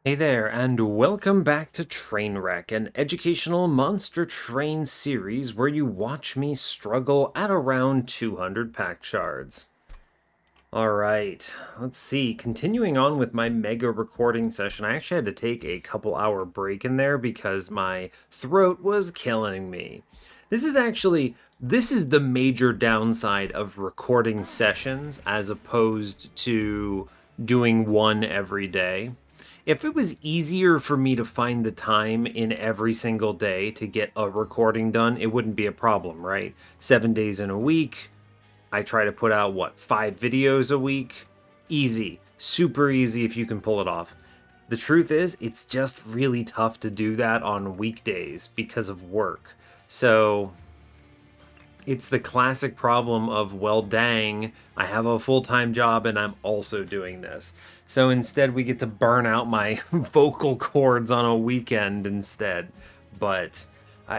Hey there, and welcome back to Trainwreck, an educational monster train series where you watch me struggle at around 200 Pact Shards. Alright, let's see. Continuing on with my mega recording session, I actually had to take a couple-hour break in there because my throat was killing me. This is the major downside of recording sessions as opposed to doing one every day. If it was easier for me to find the time in every single day to get a recording done, it wouldn't be a problem, right? 7 days in a week, I try to put out, 5 videos a week? Easy. Super easy if you can pull it off. The truth is, it's just really tough to do that on weekdays because of work. So it's the classic problem of, well, dang, I have a full-time job and I'm also doing this. So instead, we get to burn out my vocal cords on a weekend instead. But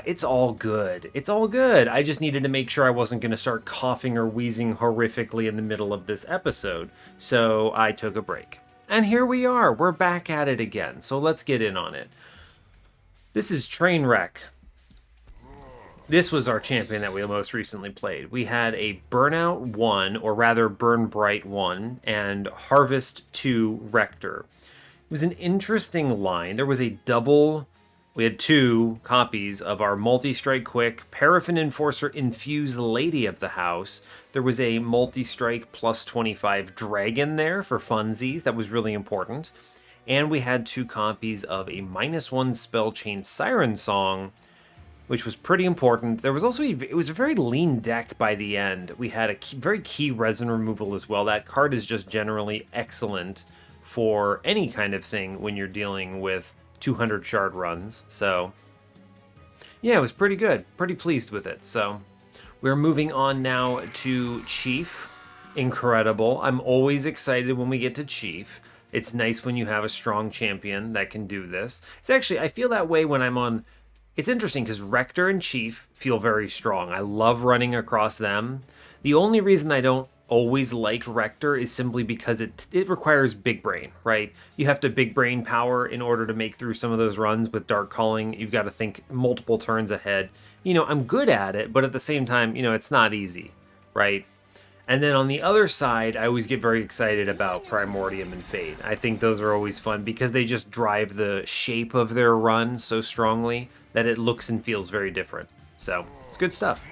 it's all good. It's all good. I just needed to make sure I wasn't going to start coughing or wheezing horrifically in the middle of this episode. So I took a break. And here we are. We're back at it again. So let's get in on it. This is Trainwreck. This was our champion that we most recently played. We had a Burnout 1, or rather Burn Bright 1, and Harvest 2 Rector. It was an interesting line. There was a double... We had two copies of our Multi-Strike Quick Paraffin Enforcer Infused Lady of the House. There was a Multi-Strike plus 25 Dragon there for funsies. That was really important. And we had two copies of a -1 Spell Chain Siren Song, which was pretty important. There was also it was a very lean deck by the end. We had a very key resin removal as well. That card is just generally excellent for any kind of thing when you're dealing with 200 shard runs. So yeah, it was pretty good. Pretty pleased with it. So we're moving on now to Chief. Incredible. I'm always excited when we get to Chief. It's nice when you have a strong champion that can do this. It's actually, I feel that way when I'm on... It's interesting because Rector and Chief feel very strong. I love running across them. The only reason I don't always like Rector is simply because it requires big brain, right? You have to big brain power in order to make through some of those runs with Dark Calling. You've got to think multiple turns ahead. I'm good at it, but at the same time, it's not easy, right? And then on the other side, I always get very excited about Primordium and Fade. I think those are always fun because they just drive the shape of their run so strongly that it looks and feels very different. So, it's good stuff.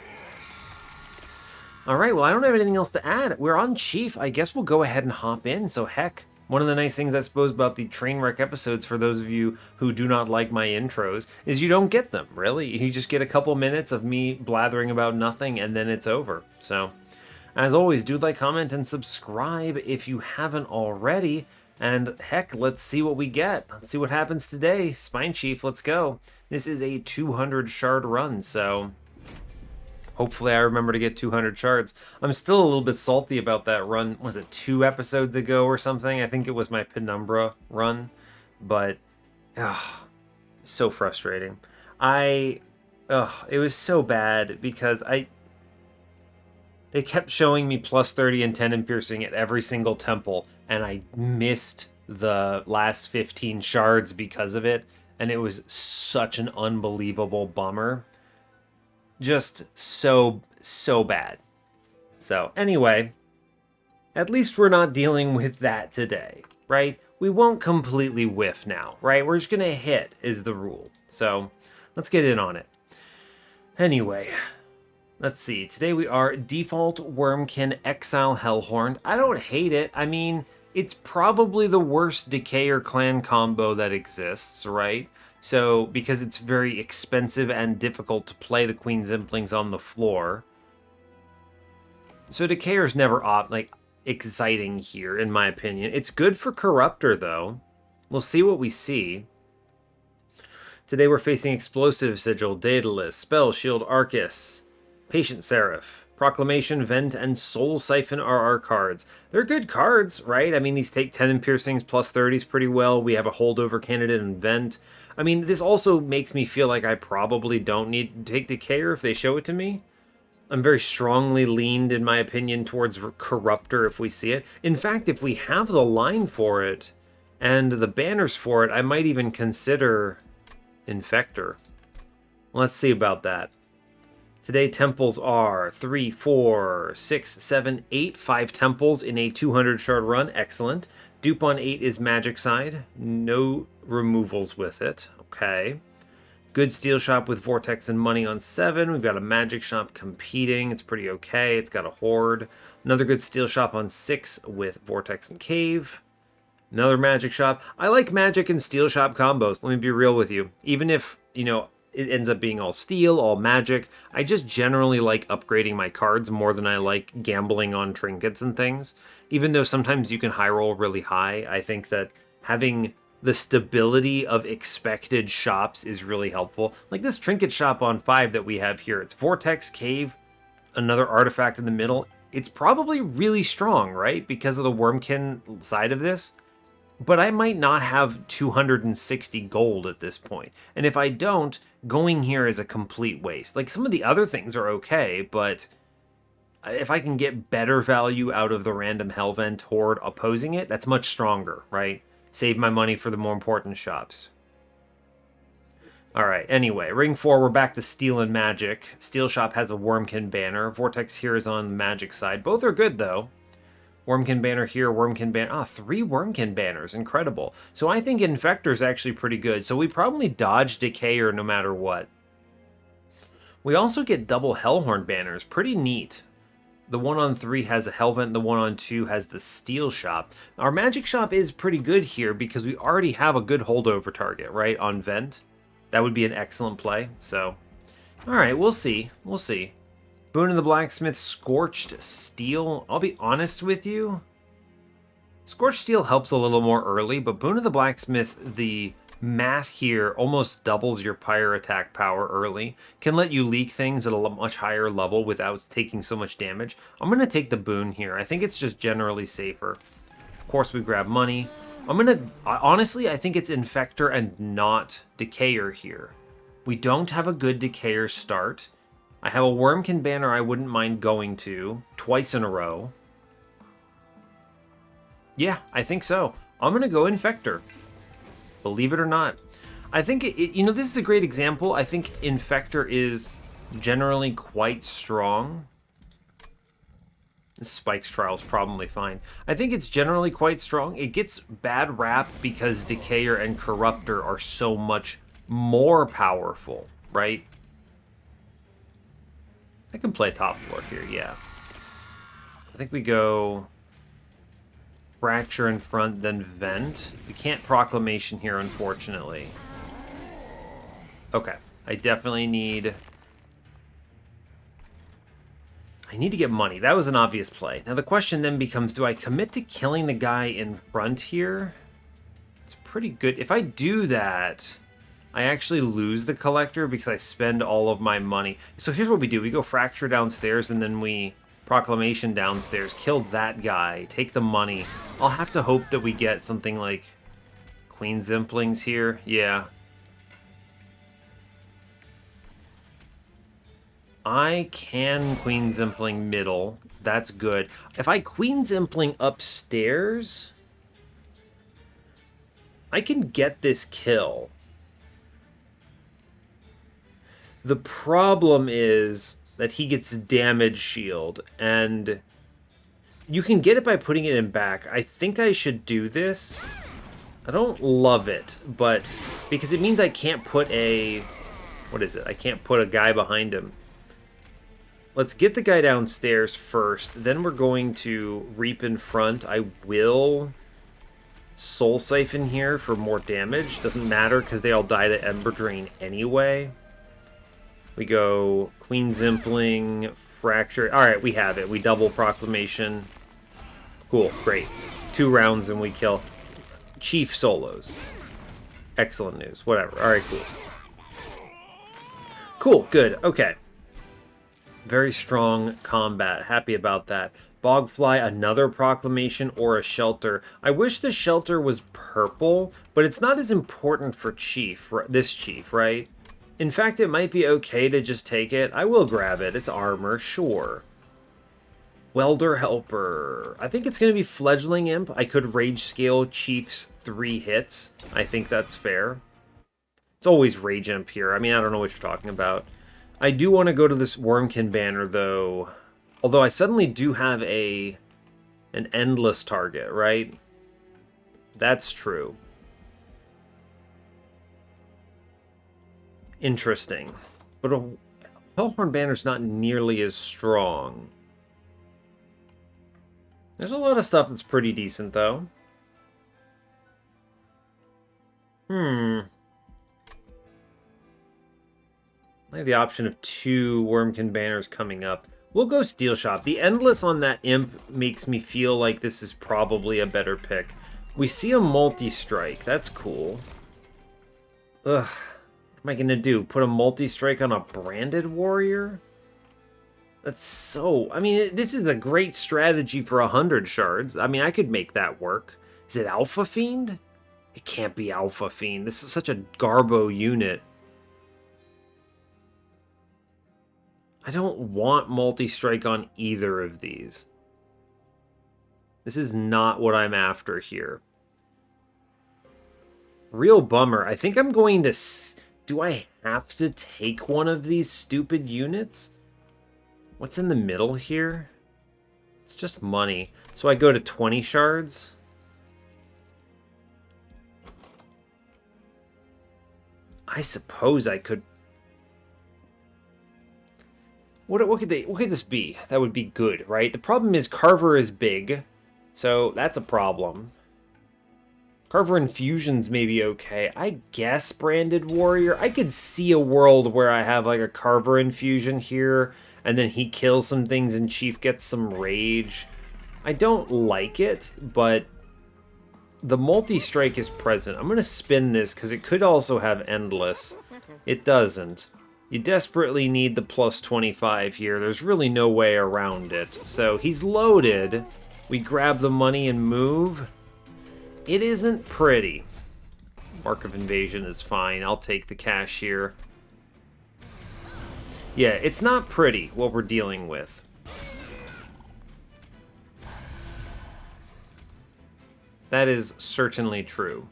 Alright, well, I don't have anything else to add. We're on Chief. I guess we'll go ahead and hop in. So, heck, one of the nice things, I suppose, about the Trainwreck episodes, for those of you who do not like my intros, is you don't get them, really. You just get a couple minutes of me blathering about nothing, and then it's over. So... as always, do like, comment, and subscribe if you haven't already. And heck, let's see what we get. Let's see what happens today. Spine Chief, let's go. This is a 200 shard run, so hopefully I remember to get 200 shards. I'm still a little bit salty about that run. Was it 2 episodes ago or something? I think it was my Penumbra run. But, so frustrating. It was so bad because they kept showing me plus 30 and 10 in piercing at every single temple, and I missed the last 15 shards because of it, and it was such an unbelievable bummer. Just so bad. So anyway, at least we're not dealing with that today, right? We won't completely whiff now, right? We're just gonna hit is the rule. So let's get in on it. Anyway... let's see, today we are default Wurmkin Exile Hellhorned. I don't hate it. I mean, it's probably the worst Decayer clan combo that exists, right? So, because it's very expensive and difficult to play the Queen Zimplings on the floor. So Decayer's never exciting here, in my opinion. It's good for Corruptor, though. We'll see what we see. Today we're facing Explosive Sigil, Daedalus, Spell Shield Arcus, Patient Seraph, Proclamation, Vent, and Soul Siphon are our cards. They're good cards, right? I mean, these take 10 in piercings, plus 30s pretty well. We have a holdover candidate in Vent. I mean, this also makes me feel like I probably don't need to take Decayer if they show it to me. I'm very strongly leaned, in my opinion, towards Corruptor if we see it. In fact, if we have the line for it, And the banners for it, I might even consider Infector. Let's see about that. Today, temples are 3, 4, 6, 7, 8. 5 temples in a 200 shard run. Excellent. Dupe on 8 is magic side. No removals with it. Okay. Good steel shop with Vortex and money on 7. We've got a magic shop competing. It's pretty okay. It's got a horde. Another good steel shop on 6 with Vortex and Cave. Another magic shop. I like magic and steel shop combos. Let me be real with you. Even if, you know, it ends up being all steel, all magic, I just generally like upgrading my cards more than I like gambling on trinkets and things. Even though sometimes you can high roll really high, I think that having the stability of expected shops is really helpful. Like this trinket shop on 5 that we have here. It's Vortex, Cave, another artifact in the middle. It's probably really strong, right? Because of the Wurmkin side of this. But I might not have 260 gold at this point. And if I don't, going here is a complete waste. Like, some of the other things are okay, but if I can get better value out of the random Hellvent horde opposing it, that's much stronger, right? Save my money for the more important shops. Alright, anyway, Ring 4, we're back to Steel and Magic. Steel Shop has a Wurmkin banner. Vortex here is on the Magic side. Both are good, though. Wurmkin banner here, Wurmkin banner. Ah, 3 Wurmkin banners. Incredible. So I think Infector is actually pretty good. So we probably dodge Decayer no matter what. We also get double Hellhorned banners. Pretty neat. The one on 3 has a Hellvent, the one on 2 has the Steel Shop. Our Magic Shop is pretty good here because we already have a good holdover target, right, on Vent. That would be an excellent play, so... Alright, we'll see. We'll see. Boone of the Blacksmith, Scorched Steel. I'll be honest with you. Scorched Steel helps a little more early, but Boone of the Blacksmith, the math here almost doubles your pyre attack power early. Can let you leak things at a much higher level without taking so much damage. I'm going to take the Boone here. I think it's just generally safer. Of course, we grab money. Honestly, I think it's Infector and not Decayer here. We don't have a good Decayer start. I have a Wurmkin banner I wouldn't mind going to twice in a row. Yeah, I think so. I'm going to go Infector. Believe it or not. I think, you know, this is a great example. I think Infector is generally quite strong. Spike's Trial is probably fine. I think it's generally quite strong. It gets bad rap because Decayer and Corruptor are so much more powerful, right? I can play top floor here, yeah. I think we go Fracture in front, then Vent. We can't Proclamation here, unfortunately. Okay, I definitely need... I need to get money. That was an obvious play. Now the question then becomes, do I commit to killing the guy in front here? It's pretty good. If I do that... I actually lose the collector because I spend all of my money. So here's what we do. We go Fracture downstairs and then we Proclamation downstairs. Kill that guy. Take the money. I'll have to hope that we get something like Queen Zimplings here. Yeah. I can Queen Zimpling middle. That's good. If I Queen Zimpling upstairs, I can get this kill. The problem is that he gets damage shield, and you can get it by putting it in back. I think I should do this. I don't love it, but because it means I can't put a... What is it? I can't put a guy behind him. Let's get the guy downstairs first. Then we're going to Reap in front. I will Soul Siphon here for more damage. Doesn't matter because they all die to Ember Drain anyway. We go Queen Zimpling, Fracture. Alright, we have it. We double Proclamation. Cool, great. 2 rounds and we kill. Chief solos. Excellent news. Whatever. Alright, cool. Cool, good. Okay. Very strong combat. Happy about that. Bogfly, another Proclamation, or a Shelter. I wish the Shelter was purple, but it's not as important for Chief, this Chief, right? In fact, it might be okay to just take it. I will grab it. It's armor, sure. Welder Helper. I think it's going to be Fledgling Imp. I could Rage Scale Chief's 3 hits. I think that's fair. It's always Rage Imp here. I mean, I don't know what you're talking about. I do want to go to this Wurmkin banner, though. Although I suddenly do have an endless target, right? That's true. Interesting. But a Hellhorned banner's not nearly as strong. There's a lot of stuff that's pretty decent, though. I have the option of 2 Wurmkin banners coming up. We'll go Steel Shot. The Endless on that Imp makes me feel like this is probably a better pick. We see a multi-strike. That's cool. Ugh. What am I going to do? Put a multi-strike on a Branded Warrior? That's so... I mean, this is a great strategy for 100 shards. I mean, I could make that work. Is it Alpha Fiend? It can't be Alpha Fiend. This is such a Garbo unit. I don't want multi-strike on either of these. This is not what I'm after here. Real bummer. I think I'm going to... Do I have to take one of these stupid units? What's in the middle here? It's just money. So I go to 20 shards. I suppose I could... What could this be? That would be good, right? The problem is Carver is big, so that's a problem. Carver Infusions may be okay. I guess Branded Warrior. I could see a world where I have like a Carver Infusion here, and then he kills some things and Chief gets some rage. I don't like it, but the multi-strike is present. I'm going to spin this because it could also have Endless. It doesn't. You desperately need the plus 25 here. There's really no way around it. So he's loaded. We grab the money and move. It isn't pretty. Mark of Invasion is fine. I'll take the cash here. Yeah, it's not pretty what we're dealing with. That is certainly true.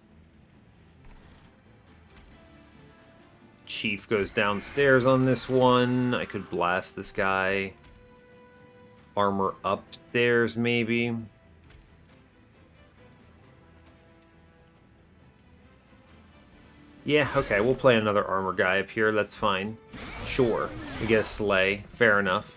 Chief goes downstairs on this one. I could blast this guy. Armor upstairs, maybe. Yeah, okay, we'll play another armor guy up here. That's fine. Sure. We get a Slay. Fair enough.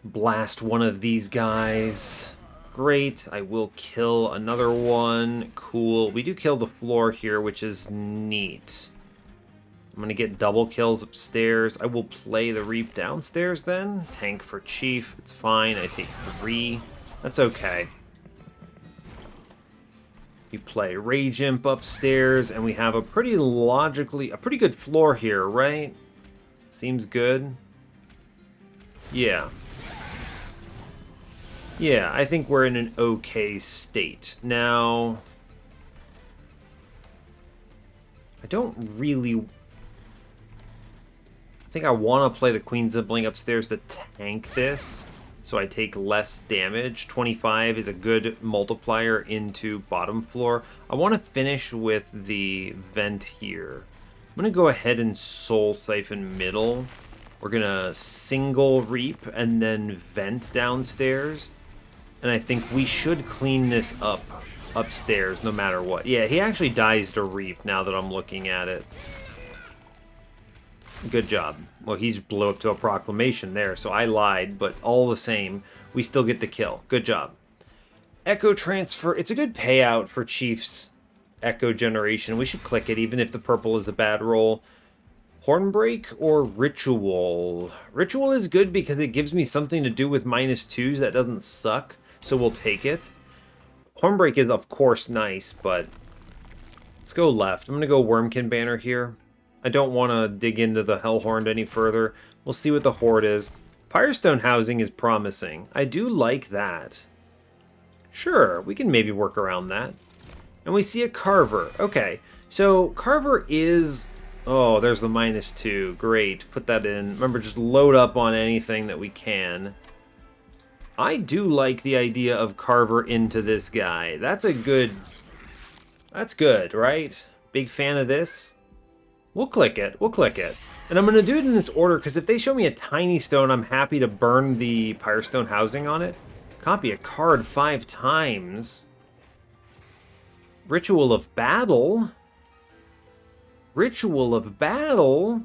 Blast one of these guys. Great. I will kill another one. Cool. We do kill the floor here, which is neat. I'm going to get double kills upstairs. I will play the Reap downstairs then. Tank for Chief. It's fine. I take 3. That's okay. You play Rage Imp upstairs, and we have a pretty good floor here, right? Seems good. Yeah. Yeah, I think we're in an okay state. Now, I don't really... I think I want to play the Queen Zibling upstairs to tank this, so I take less damage. 25 is a good multiplier into bottom floor. I want to finish with the vent here. I'm going to go ahead and Soul Siphon middle. We're going to single Reap and then vent downstairs. And I think we should clean this up upstairs no matter what. Yeah, he actually dies to Reap now that I'm looking at it. Good job. Well, he's blew up to a proclamation there, so I lied, but all the same, we still get the kill. Good job. Echo Transfer. It's a good payout for Chief's Echo Generation. We should click it, even if the purple is a bad roll. Hornbreak or Ritual? Ritual is good because it gives me something to do with -2s that doesn't suck, so we'll take it. Hornbreak is, of course, nice, but let's go left. I'm going to go Wurmkin banner here. I don't want to dig into the Hellhorned any further. We'll see what the Horde is. Firestone housing is promising. I do like that. Sure, we can maybe work around that. And we see a Carver. Okay, so Carver is Oh, there's the -2. Great. Put that in. Remember, just load up on anything that we can. I do like the idea of Carver into this guy. That's a good... That's good, right? Big fan of this. We'll click it. We'll click it. And I'm going to do it in this order, because if they show me a tiny stone, I'm happy to burn the Pyrestone housing on it. Copy a card 5 times. Ritual of Battle? Ritual of Battle?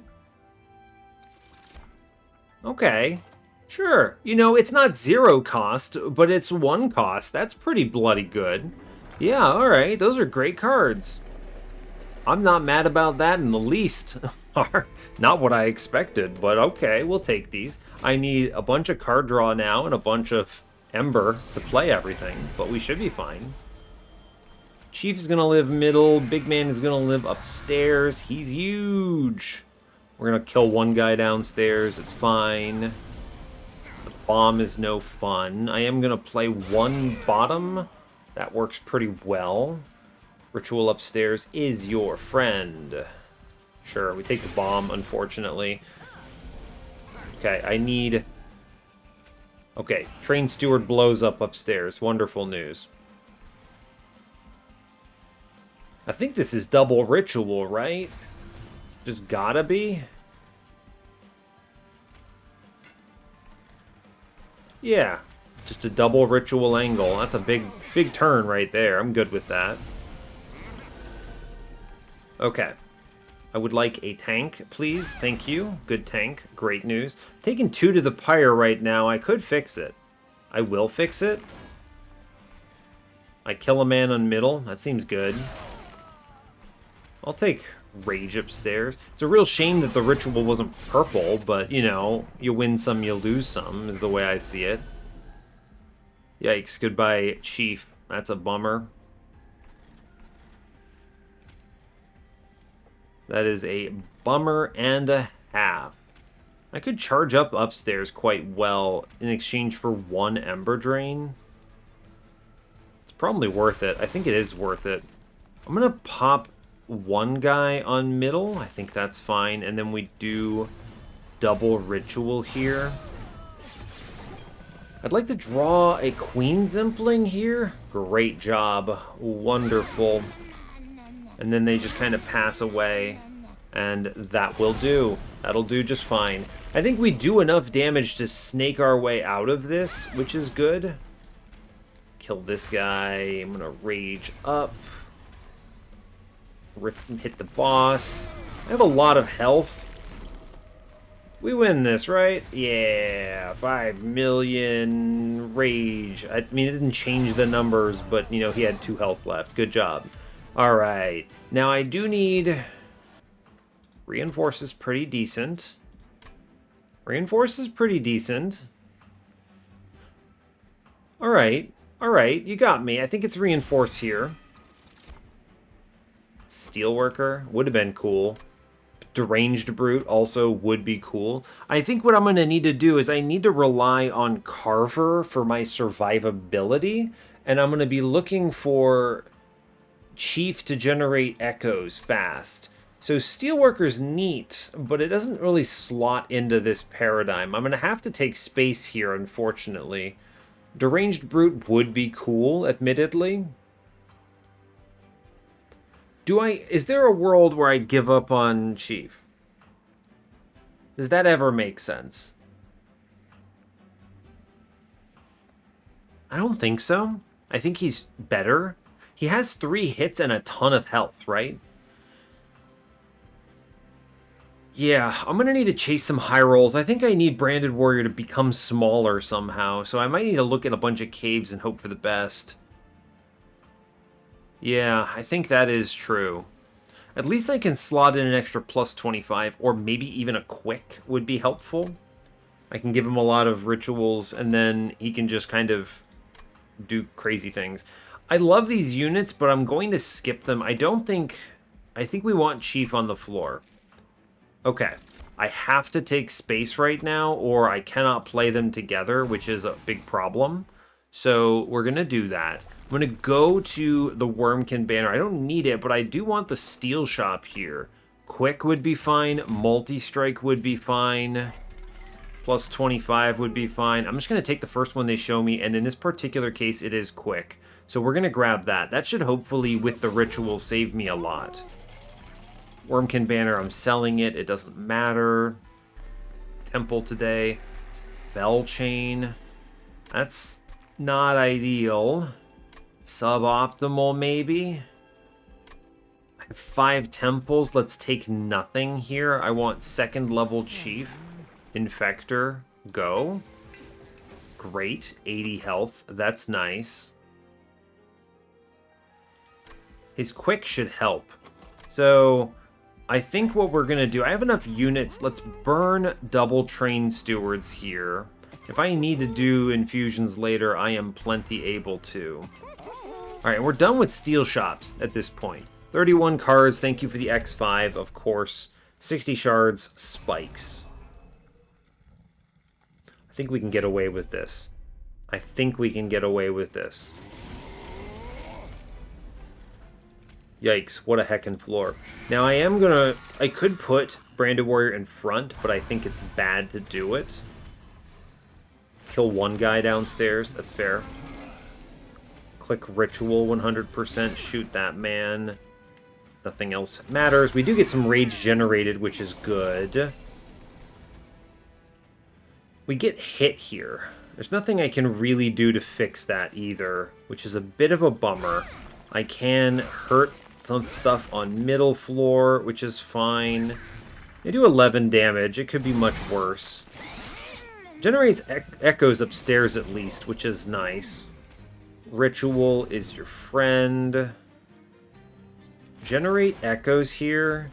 Okay. Sure. You know, it's not 0 cost, but it's 1 cost. That's pretty bloody good. Yeah, alright. Those are great cards. I'm not mad about that in the least. Not what I expected, but okay, we'll take these. I need a bunch of card draw now and a bunch of Ember to play everything, but we should be fine. Chief is going to live middle. Big man is going to live upstairs. He's huge. We're going to kill one guy downstairs. It's fine. The bomb is no fun. I am going to play one bottom. That works pretty well. Ritual upstairs is your friend. Sure, we take the bomb, unfortunately. Okay, I need... Okay, Train Steward blows up upstairs. Wonderful news. I think this is double ritual, right? It's just gotta be. Yeah, just a double ritual angle. That's a big turn right there. I'm good with that. Okay. I would like a tank, please. Thank you. Good tank. Great news. I'm taking 2 to the pyre right now. I could fix it. I will fix it. I kill a man on middle. That seems good. I'll take Rage upstairs. It's a real shame that the ritual wasn't purple, but, you know, you win some, you lose some, is the way I see it. Yikes. Goodbye, Chief. That's a bummer. That is a bummer and a half. I could charge up upstairs quite well in exchange for 1 Ember Drain. It's probably worth it. I think it is worth it. I'm going to pop 1 guy on middle. I think that's fine. And then we do double ritual here. I'd like to draw a Queen Zimpling here. Great job. Wonderful. And then they just kind of pass away, and that will do. That'll do just fine. I think we do enough damage to snake our way out of this, which is good. Kill this guy. I'm going to rage up. Hit the boss. I have a lot of health. We win this, right? Yeah, 5 million rage. I mean, it didn't change the numbers, but, you know, he had 2 health left. Good job. Alright, now I do need... Reinforce is pretty decent. Reinforce is pretty decent. Alright, you got me. I think it's Reinforce here. Steelworker would have been cool. Deranged Brute also would be cool. I think what I'm going to need to do is I need to rely on Carver for my survivability, and I'm going to be looking for... Chief to generate echoes fast. So Steelworker's neat, but it doesn't really slot into this paradigm. I'm going to have to take space here, unfortunately. Deranged Brute would be cool, admittedly. Is there a world where I'd give up on Chief? Does that ever make sense? I don't think so. I think he's better. He has 3 hits and a ton of health, right? Yeah, I'm going to need to chase some high rolls. I think I need Branded Warrior to become smaller somehow, so I might need to look at a bunch of caves and hope for the best. Yeah, I think that is true. At least I can slot in an extra plus 25, or maybe even a quick would be helpful. I can give him a lot of rituals, and then he can just kind of do crazy things. I love these units, but I'm going to skip them. I think we want Chief on the floor. Okay. I have to take space right now, or I cannot play them together, which is a big problem. So we're going to do that. I'm going to go to the Wurmkin banner. I don't need it, but I do want the steel shop here. Quick would be fine. Multi-strike would be fine. Plus 25 would be fine. I'm just going to take the first one they show me, and in this particular case, it is quick. So we're going to grab that. That should hopefully, with the ritual, save me a lot. Wurmkin banner, I'm selling it. It doesn't matter. Temple today. Spell chain. That's not ideal. Suboptimal, maybe. I have 5 temples. Let's take nothing here. I want 2nd level chief. Infector. Go. Great. 80 health. That's nice. His quick should help. So I think what we're going to do, I have enough units. Let's burn double train stewards here. If I need to do infusions later, I am plenty able to. Alright, we're done with steel shops at this point. 31 cards, thank you for the X5, of course. 60 shards, spikes. I think we can get away with this. I think we can get away with this. Yikes, what a heckin' floor. Now I could put Branded Warrior in front, but I think it's bad to do it. Kill one guy downstairs, that's fair. Click Ritual 100%, shoot that man. Nothing else matters. We do get some rage generated, which is good. We get hit here. There's nothing I can really do to fix that either, which is a bit of a bummer. I can hurt some stuff on middle floor, which is fine. They do 11 damage. It could be much worse. Generates echoes upstairs at least, which is nice. Ritual is your friend. Generate echoes here,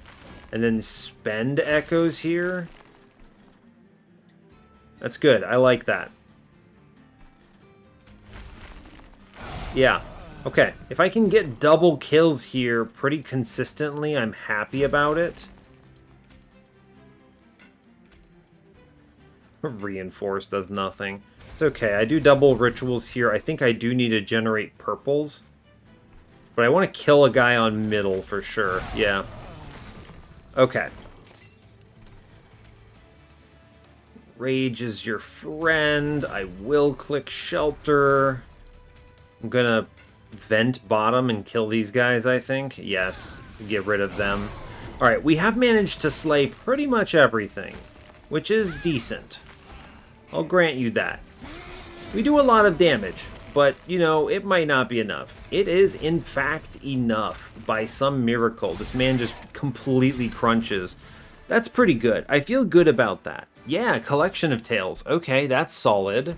and then spend echoes here. That's good. I like that. Yeah. Okay. If I can get double kills here pretty consistently, I'm happy about it. Reinforce does nothing. It's okay. I do double rituals here. I think I do need to generate purples. But I want to kill a guy on middle for sure. Yeah. Okay. Rage is your friend. I will click shelter. I'm gonna vent bottom and kill these guys, I think. Yes. Get rid of them. Alright, we have managed to slay pretty much everything, which is decent. I'll grant you that. We do a lot of damage, but, you know, it might not be enough. It is, in fact, enough by some miracle. This man just completely crunches. That's pretty good. I feel good about that. Yeah, collection of tales. Okay, that's solid.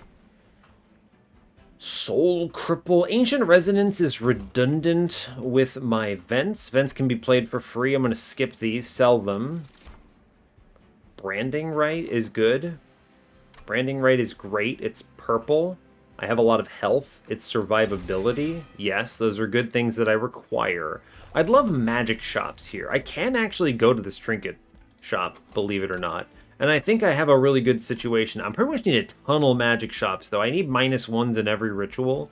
Soul Cripple. Ancient Resonance is redundant with my vents. Vents can be played for free. I'm going to skip these, sell them. Branding Right is good. Branding Right is great. It's purple. I have a lot of health. It's survivability. Yes, those are good things that I require. I'd love magic shops here. I can actually go to this trinket shop, believe it or not. And I think I have a really good situation. I pretty much need a ton of magic shops, though. I need -1s in every ritual.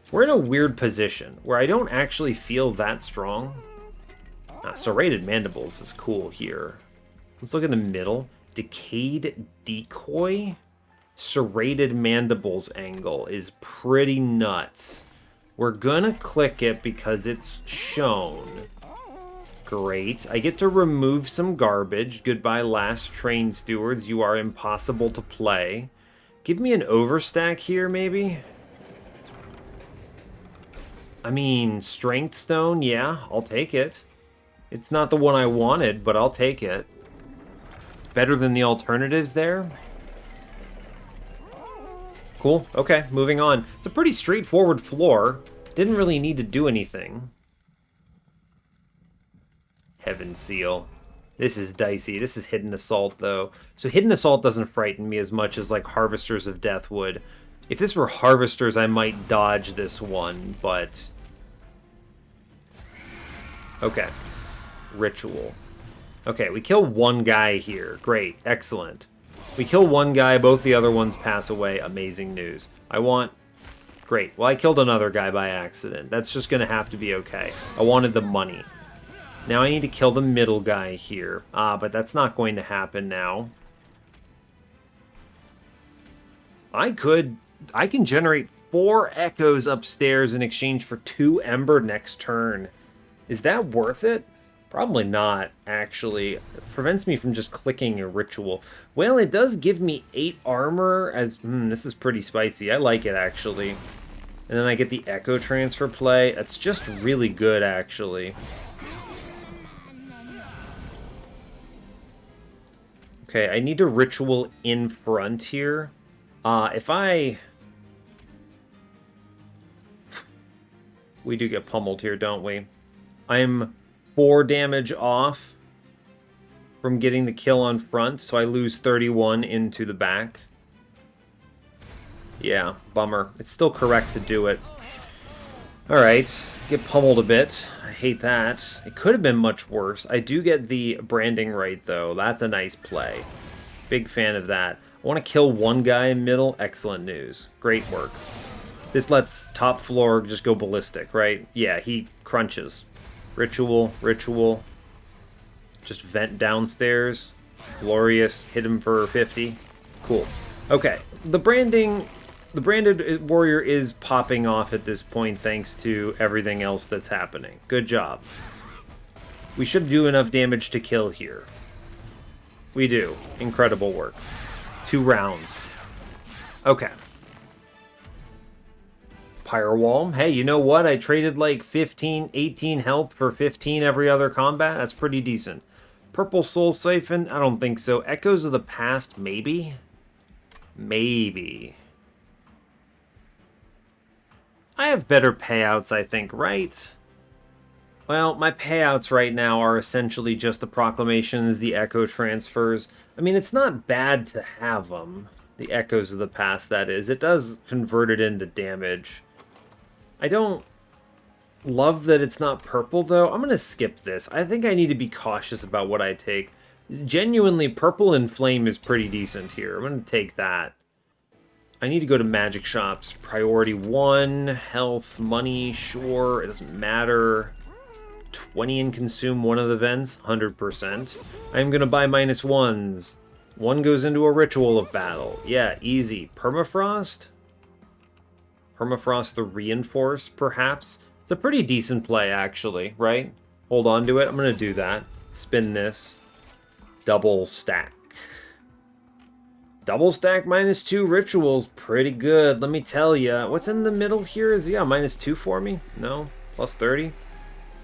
We're in a weird position where I don't actually feel that strong. Serrated Mandibles is cool here. Let's look in the middle. Decayed Decoy. Serrated Mandibles angle is pretty nuts. We're gonna click it because it's shown. Great. I get to remove some garbage. Goodbye, last train stewards. You are impossible to play. Give me an overstack here, maybe? I mean, Strength Stone, yeah, I'll take it. It's not the one I wanted, but I'll take it. It's better than the alternatives there. Cool. Okay, moving on. It's a pretty straightforward floor. Didn't really need to do anything. Heaven Seal. This is dicey. This is Hidden Assault, though. So Hidden Assault doesn't frighten me as much as, like, Harvesters of Death would. If this were Harvesters, I might dodge this one, but... Okay. Ritual. Okay, we kill one guy here. Great. Excellent. We kill one guy, both the other ones pass away. Amazing news. I want... Great. Well, I killed another guy by accident. That's just going to have to be okay. I wanted the money. Now I need to kill the middle guy here. But that's not going to happen now. I can generate 4 echoes upstairs in exchange for 2 ember next turn. Is that worth it? Probably not, actually. It prevents me from just clicking a ritual. Well, it does give me 8 armor as... this is pretty spicy. I like it, actually. And then I get the echo transfer play. That's just really good, actually. Okay, I need a ritual in front here. If I... We do get pummeled here, don't we? I'm 4 damage off from getting the kill on front, so I lose 31 into the back. Yeah, bummer. It's still correct to do it. Alright, get pummeled a bit. I hate that. It could have been much worse. I do get the branding right, though. That's a nice play. Big fan of that. I want to kill one guy in middle. Excellent news. Great work. This lets top floor just go ballistic, right? Yeah, he crunches. Ritual, ritual. Just vent downstairs. Glorious. Hit him for 50. Cool. Okay. The branded warrior is popping off at this point thanks to everything else that's happening. Good job. We should do enough damage to kill here. We do. Incredible work. 2 rounds. Okay. Firewall. Hey, you know what? I traded like 15, 18 health for 15 every other combat. That's pretty decent. Purple Soul Siphon? I don't think so. Echoes of the Past? Maybe? Maybe. I have better payouts, I think, right? Well, my payouts right now are essentially just the proclamations, the echo transfers. I mean, it's not bad to have them. The Echoes of the Past, that is. It does convert it into damage. I don't love that it's not purple, though. I'm going to skip this. I think I need to be cautious about what I take. Genuinely, purple and flame is pretty decent here. I'm going to take that. I need to go to magic shops. Priority 1, health, money, sure. It doesn't matter. 20 and consume one of the vents, 100%. I'm going to buy -1s. 1 goes into a ritual of battle. Yeah, easy. Permafrost? Permafrost the Reinforce, perhaps? It's a pretty decent play, actually, right? Hold on to it. I'm going to do that. Spin this. Double stack. Double stack -2 rituals. Pretty good, let me tell ya. What's in the middle here? Is, yeah, -2 for me? No? Plus 30?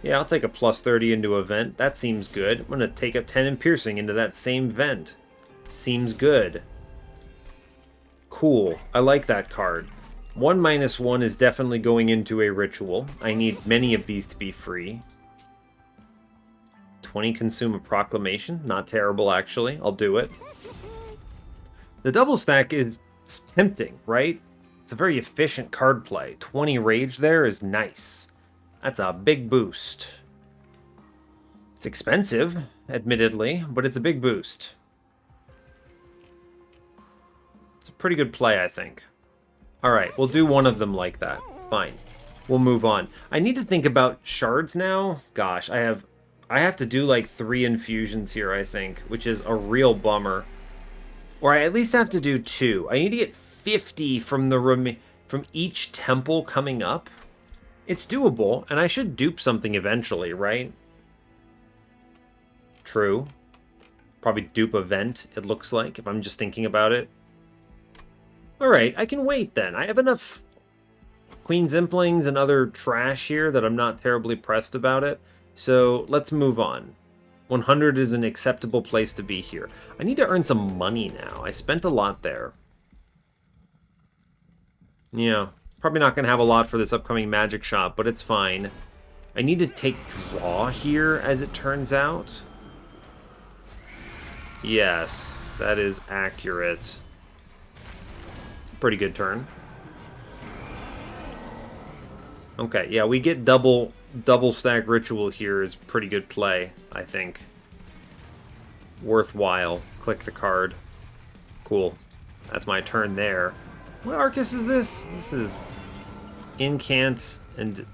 Yeah, I'll take a plus 30 into a vent. That seems good. I'm going to take a 10 in piercing into that same vent. Seems good. Cool. I like that card. 1 -1 is definitely going into a ritual. I need many of these to be free. 20 consume a proclamation. Not terrible, actually. I'll do it. The double stack is tempting, right? It's a very efficient card play. 20 rage there is nice. That's a big boost. It's expensive, admittedly, but it's a big boost. It's a pretty good play, I think. Alright, we'll do one of them like that. Fine. We'll move on. I need to think about shards now. Gosh, I have to do like 3 infusions here, I think, which is a real bummer. Or I at least have to do 2. I need to get 50 from from each temple coming up. It's doable, and I should dupe something eventually, right? True. Probably dupe a vent, it looks like, if I'm just thinking about it. Alright, I can wait then. I have enough Queen's Implings and other trash here that I'm not terribly pressed about it. So let's move on. 100 is an acceptable place to be here. I need to earn some money now. I spent a lot there. Yeah, probably not going to have a lot for this upcoming magic shop, but it's fine. I need to take draw here, as it turns out. Yes, that is accurate. It's a pretty good turn. Okay, yeah, we get double stack ritual here is pretty good play, I think. Worthwhile. Click the card. Cool. That's my turn there. What Arcus is this? This is Incant and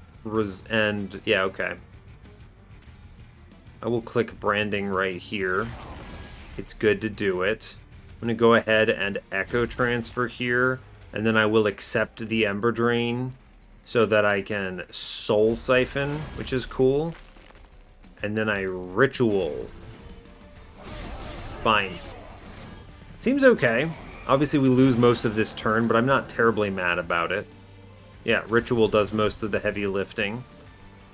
yeah, okay. I will click branding right here. It's good to do it. I'm going to go ahead and echo transfer here, and then I will accept the Ember Drain so that I can Soul Siphon, which is cool. And then I Ritual. Fine. Seems okay. Obviously we lose most of this turn, but I'm not terribly mad about it. Yeah, Ritual does most of the heavy lifting.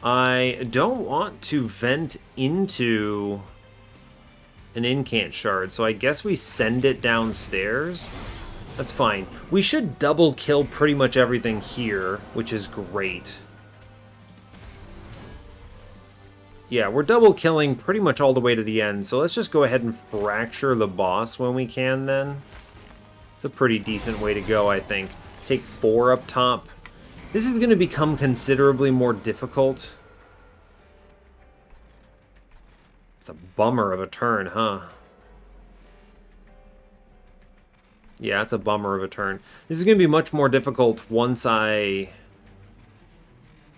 I don't want to vent into an Incant Shard, so I guess we send it downstairs. That's fine. We should double kill pretty much everything here, which is great. Yeah, we're double killing pretty much all the way to the end, so let's just go ahead and fracture the boss when we can then. It's a pretty decent way to go, I think. Take 4 up top. This is going to become considerably more difficult. It's a bummer of a turn, huh? Yeah, it's a bummer of a turn. This is going to be much more difficult once I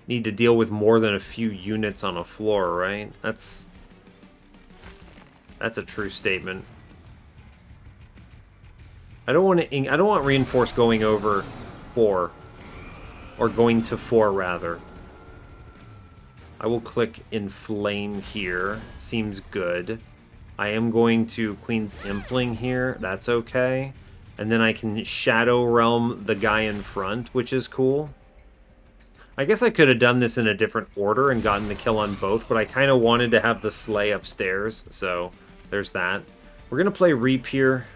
need to deal with more than a few units on a floor, right? That's a true statement. I don't want reinforce going over 4. Or going to 4, rather. I will click Inflame here. Seems good. I am going to Queen's Impling here. That's okay. And then I can Shadow Realm the guy in front, which is cool. I guess I could have done this in a different order and gotten the kill on both, but I kind of wanted to have the Slay upstairs, so there's that. We're going to play Reap here.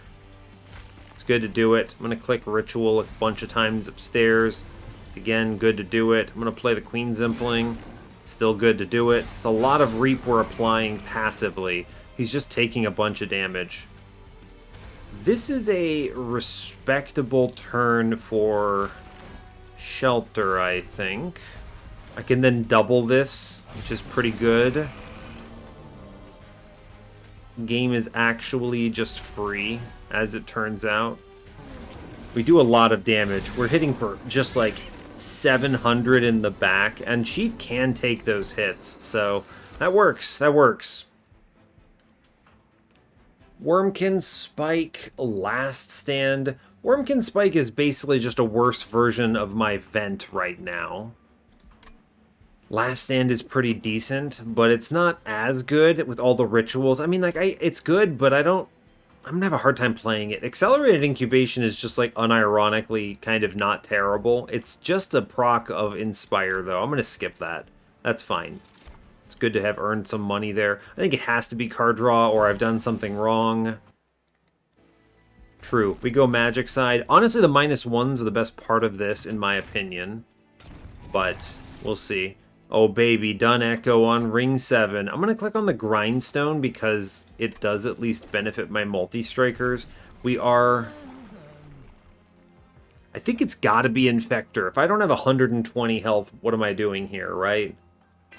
It's good to do it. I'm going to click Ritual a bunch of times upstairs. Again, good to do it. I'm going to play the Queen's Impling. Still good to do it. It's a lot of Reap we're applying passively. He's just taking a bunch of damage. This is a respectable turn for Shelter, I think. I can then double this, which is pretty good. Game is actually just free, as it turns out. We do a lot of damage. We're hitting for just like 700 in the back, and Chief can take those hits, so that works. That works. Wurmkin Spike, Last Stand. Wurmkin Spike is basically just a worse version of my Vent right now. Last Stand is pretty decent, but it's not as good with all the rituals. I mean, like, it's good, but I'm gonna have a hard time playing it. Accelerated Incubation is just, like, unironically kind of not terrible. It's just a proc of Inspire, though. I'm gonna skip that. That's fine. It's good to have earned some money there. I think it has to be card draw, or I've done something wrong. True. We go Magic side. Honestly, the -1s are the best part of this, in my opinion. But we'll see. Oh, baby, done Echo on Ring 7. I'm going to click on the Grindstone because it does at least benefit my multi-strikers. We are... I think it's got to be Infector. If I don't have 120 health, what am I doing here, right?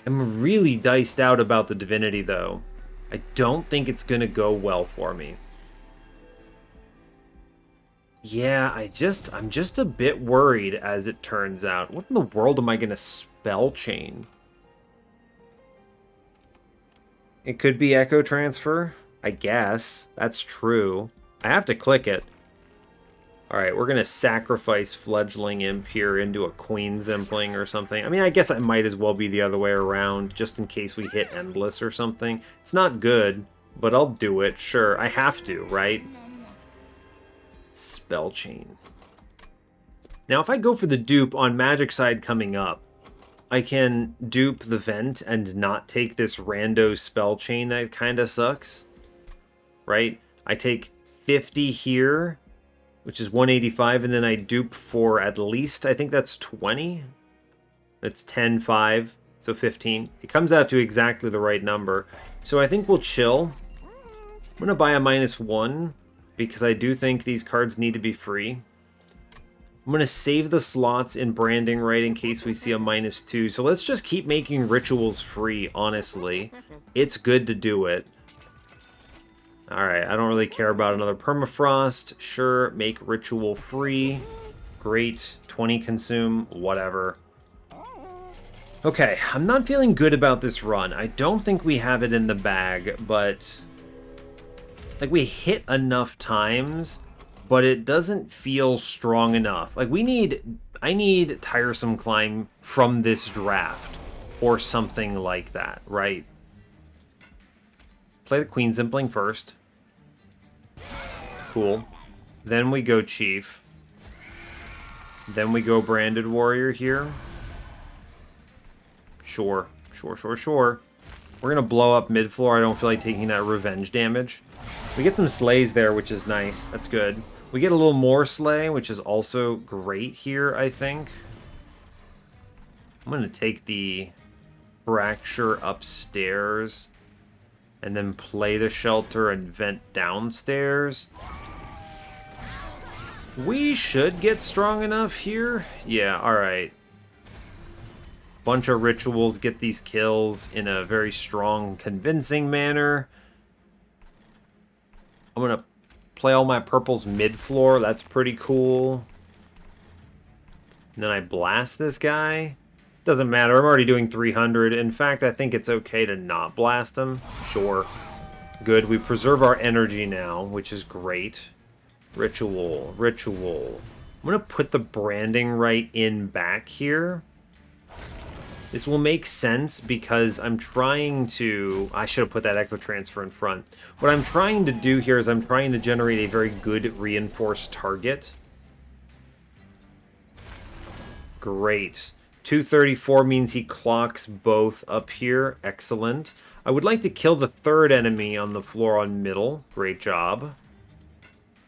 I'm really diced out about the Divinity, though. I don't think it's going to go well for me. Yeah, I'm just a bit worried, as it turns out. What in the world am I going to Spell Chain? It could be Echo Transfer, I guess. That's true. I have to click it. Alright, we're going to sacrifice Fledgling Imp here into a Queen's Impling or something. I mean, I guess I might as well be the other way around, just in case we hit Endless or something. It's not good, but I'll do it. Sure, I have to, right? Spell Chain. Now, if I go for the dupe on Magic side coming up, I can dupe the Vent and not take this rando Spell Chain that kind of sucks. Right? I take 50 here, which is 185, and then I dupe for at least, I think that's 20? That's 10, 5, so 15. It comes out to exactly the right number. So I think we'll chill. I'm going to buy a -1, because I do think these cards need to be free. I'm going to save the slots in Branding Right in case we see a -2. So let's just keep making rituals free, honestly. It's good to do it. Alright, I don't really care about another Permafrost. Sure, make ritual free. Great. 20 consume, whatever. Okay, I'm not feeling good about this run. I don't think we have it in the bag, but... like, we hit enough times, but it doesn't feel strong enough. Like, I need Tiresome Climb from this draft, or something like that, right? Play the Queen Zimpling first. Cool. Then we go Chief. Then we go Branded Warrior here. Sure. Sure. We're going to blow up mid-floor. I don't feel like taking that revenge damage. We get some slays there, which is nice. That's good. We get a little more slay, which is also great here, I think. I'm going to take the Fracture upstairs and then play the Shelter and vent downstairs. We should get strong enough here. Yeah, alright. Bunch of rituals get these kills in a very strong, convincing manner. I'm going to play all my purples mid-floor. That's pretty cool. And then I blast this guy. Doesn't matter. I'm already doing 300. In fact, I think it's okay to not blast him. Sure. Good. We preserve our energy now, which is great. Ritual. I'm going to put the branding right in back here. This will make sense because I'm trying to... I should have put that Echo Transfer in front. What I'm trying to do here is I'm trying to generate a very good reinforced target. Great. 234 means he clocks both up here. Excellent. I would like to kill the third enemy on the floor on middle. Great job.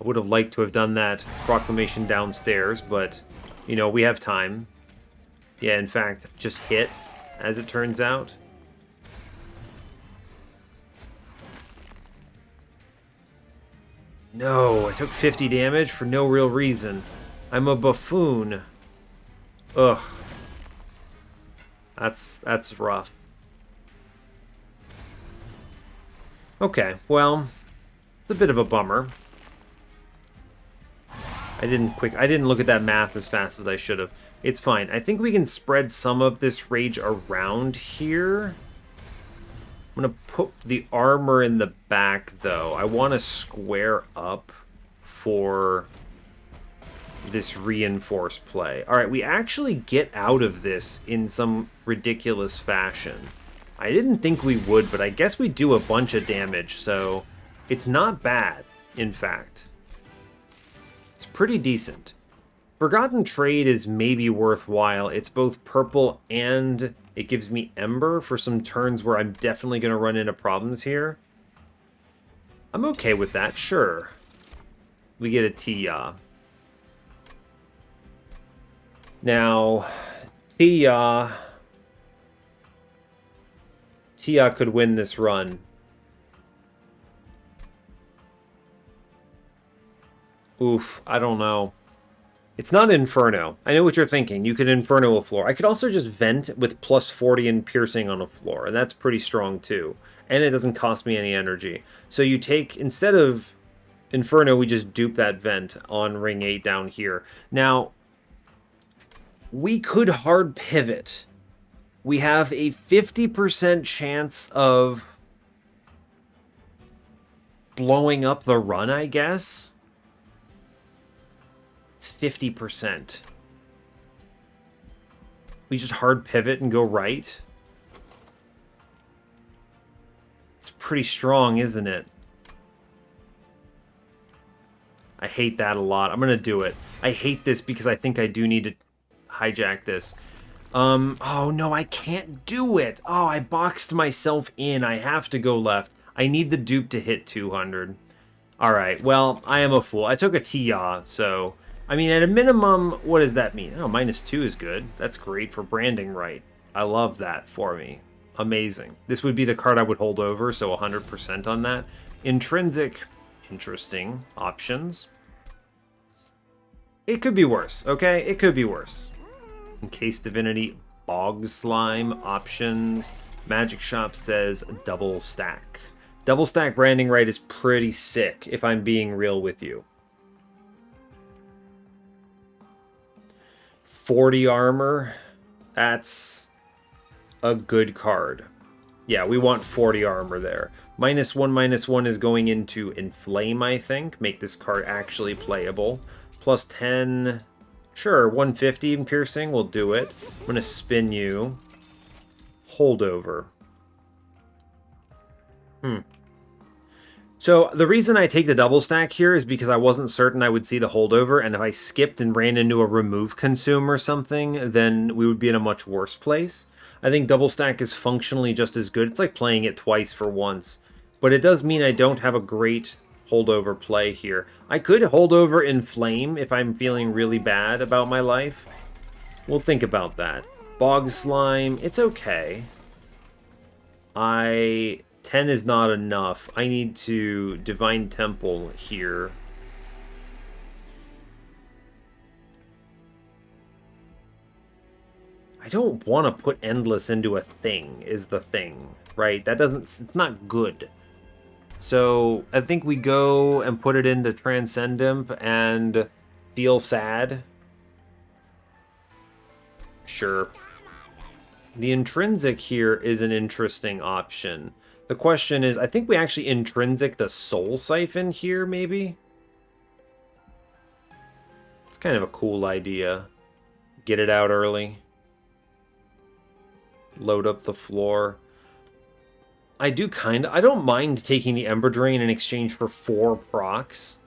I would have liked to have done that proclamation downstairs, but, you know, we have time. Yeah, in fact, just hit, as it turns out. No, I took 50 damage for no real reason. I'm a buffoon. Ugh. That's rough. Okay, well, it's a bit of a bummer. I didn't look at that math as fast as I should have. It's fine. I think we can spread some of this rage around here. I'm going to put the armor in the back, though. I want to square up for this reinforced play. Alright, we actually get out of this in some ridiculous fashion. I didn't think we would, but I guess we do a bunch of damage, so it's not bad, in fact. It's pretty decent. Forgotten Trade is maybe worthwhile. It's both purple and it gives me Ember for some turns where I'm definitely going to run into problems here. I'm okay with that, sure. We get a Tia. Now, Tia could win this run. Oof, I don't know. It's not Inferno. I know what you're thinking. You could Inferno a floor. I could also just vent with plus 40 and piercing on a floor, and that's pretty strong too. And it doesn't cost me any energy. So you take, instead of Inferno, we just dupe that vent on ring 8 down here. Now, we could hard pivot. We have a 50% chance of blowing up the run, I guess. It's 50%. We just hard pivot and go right. It's pretty strong, isn't it? I hate that a lot. I'm going to do it. I hate this because I think I do need to hijack this. Oh no, I can't do it. Oh, I boxed myself in. I have to go left. I need the dupe to hit 200. Alright, well, I am a fool. I took a Tia, so... I mean, at a minimum, what does that mean? Oh, -2 is good. That's great for branding right. I love that for me. Amazing. This would be the card I would hold over, so 100% on that. Intrinsic, interesting options. It could be worse, okay? It could be worse. Encased Divinity, Bog Slime options. Magic Shop says double stack. Double stack branding right is pretty sick, if I'm being real with you. 40 armor. That's a good card. Yeah, we want 40 armor there. -1/-1 is going into Inflame, I think. Make this card actually playable. +10... Sure, 150 in piercing, we'll do it. I'm going to spin you. Holdover. So the reason I take the double stack here is because I wasn't certain I would see the holdover, and if I skipped and ran into a remove consume or something, then we would be in a much worse place. I think double stack is functionally just as good. It's like playing it twice for once. But it does mean I don't have a great holdover play here. I could holdover Inflame if I'm feeling really bad about my life. We'll think about that. Bog Slime, it's okay. 10 is not enough. I need to Divine Temple here. I don't want to put Endless into a thing, is the thing, right? That doesn't... It's not good. So, I think we go and put it into Transcendimp and feel sad. Sure. The Intrinsic here is an interesting option. The question is, I think we actually intrinsic the Soul Siphon here, maybe? It's kind of a cool idea. Get it out early. Load up the floor. I don't mind taking the Ember Drain in exchange for 4 procs.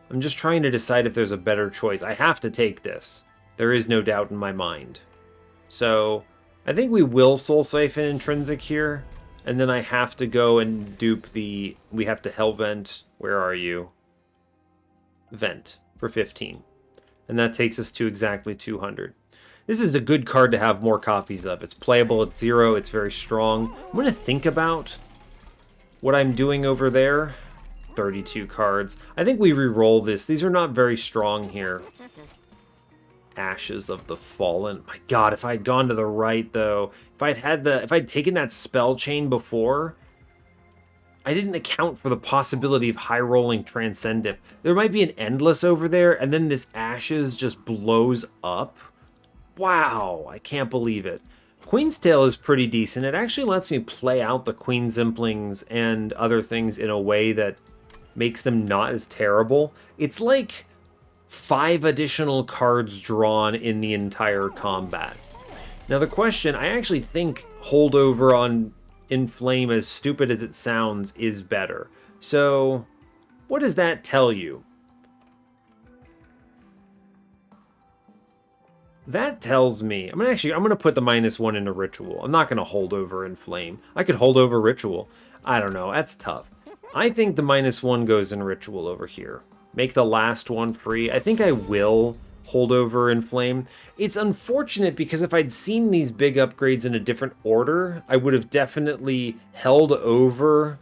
I'm just trying to decide if there's a better choice. I have to take this. There is no doubt in my mind. So, I think we will Soul Siphon Intrinsic here. And then I have to go and dupe the... We have to Hellvent. Where are you? Vent for 15. And that takes us to exactly 200. This is a good card to have more copies of. It's playable at 0. It's very strong. I'm going to think about what I'm doing over there. 32 cards. I think we re-roll this. These are not very strong here. Ashes of the Fallen. My god, if I had gone to the right, though. If I'd taken that spell chain before, I didn't account for the possibility of high-rolling Transcendent. There might be an Endless over there, and then this Ashes just blows up. Wow, I can't believe it. Queen's Tail is pretty decent. It actually lets me play out the Queen Zimplings and other things in a way that makes them not as terrible. It's like 5 additional cards drawn in the entire combat. Now the question, I actually think holdover on Inflame, as stupid as it sounds, is better. So, what does that tell you? That tells me... I'm gonna put the -1 into Ritual. I'm not gonna hold over Inflame. I could hold over Ritual. I don't know, that's tough. I think the -1 goes in Ritual over here. Make the last one free. I think I will hold over Inflame. It's unfortunate because if I'd seen these big upgrades in a different order, I would have definitely held over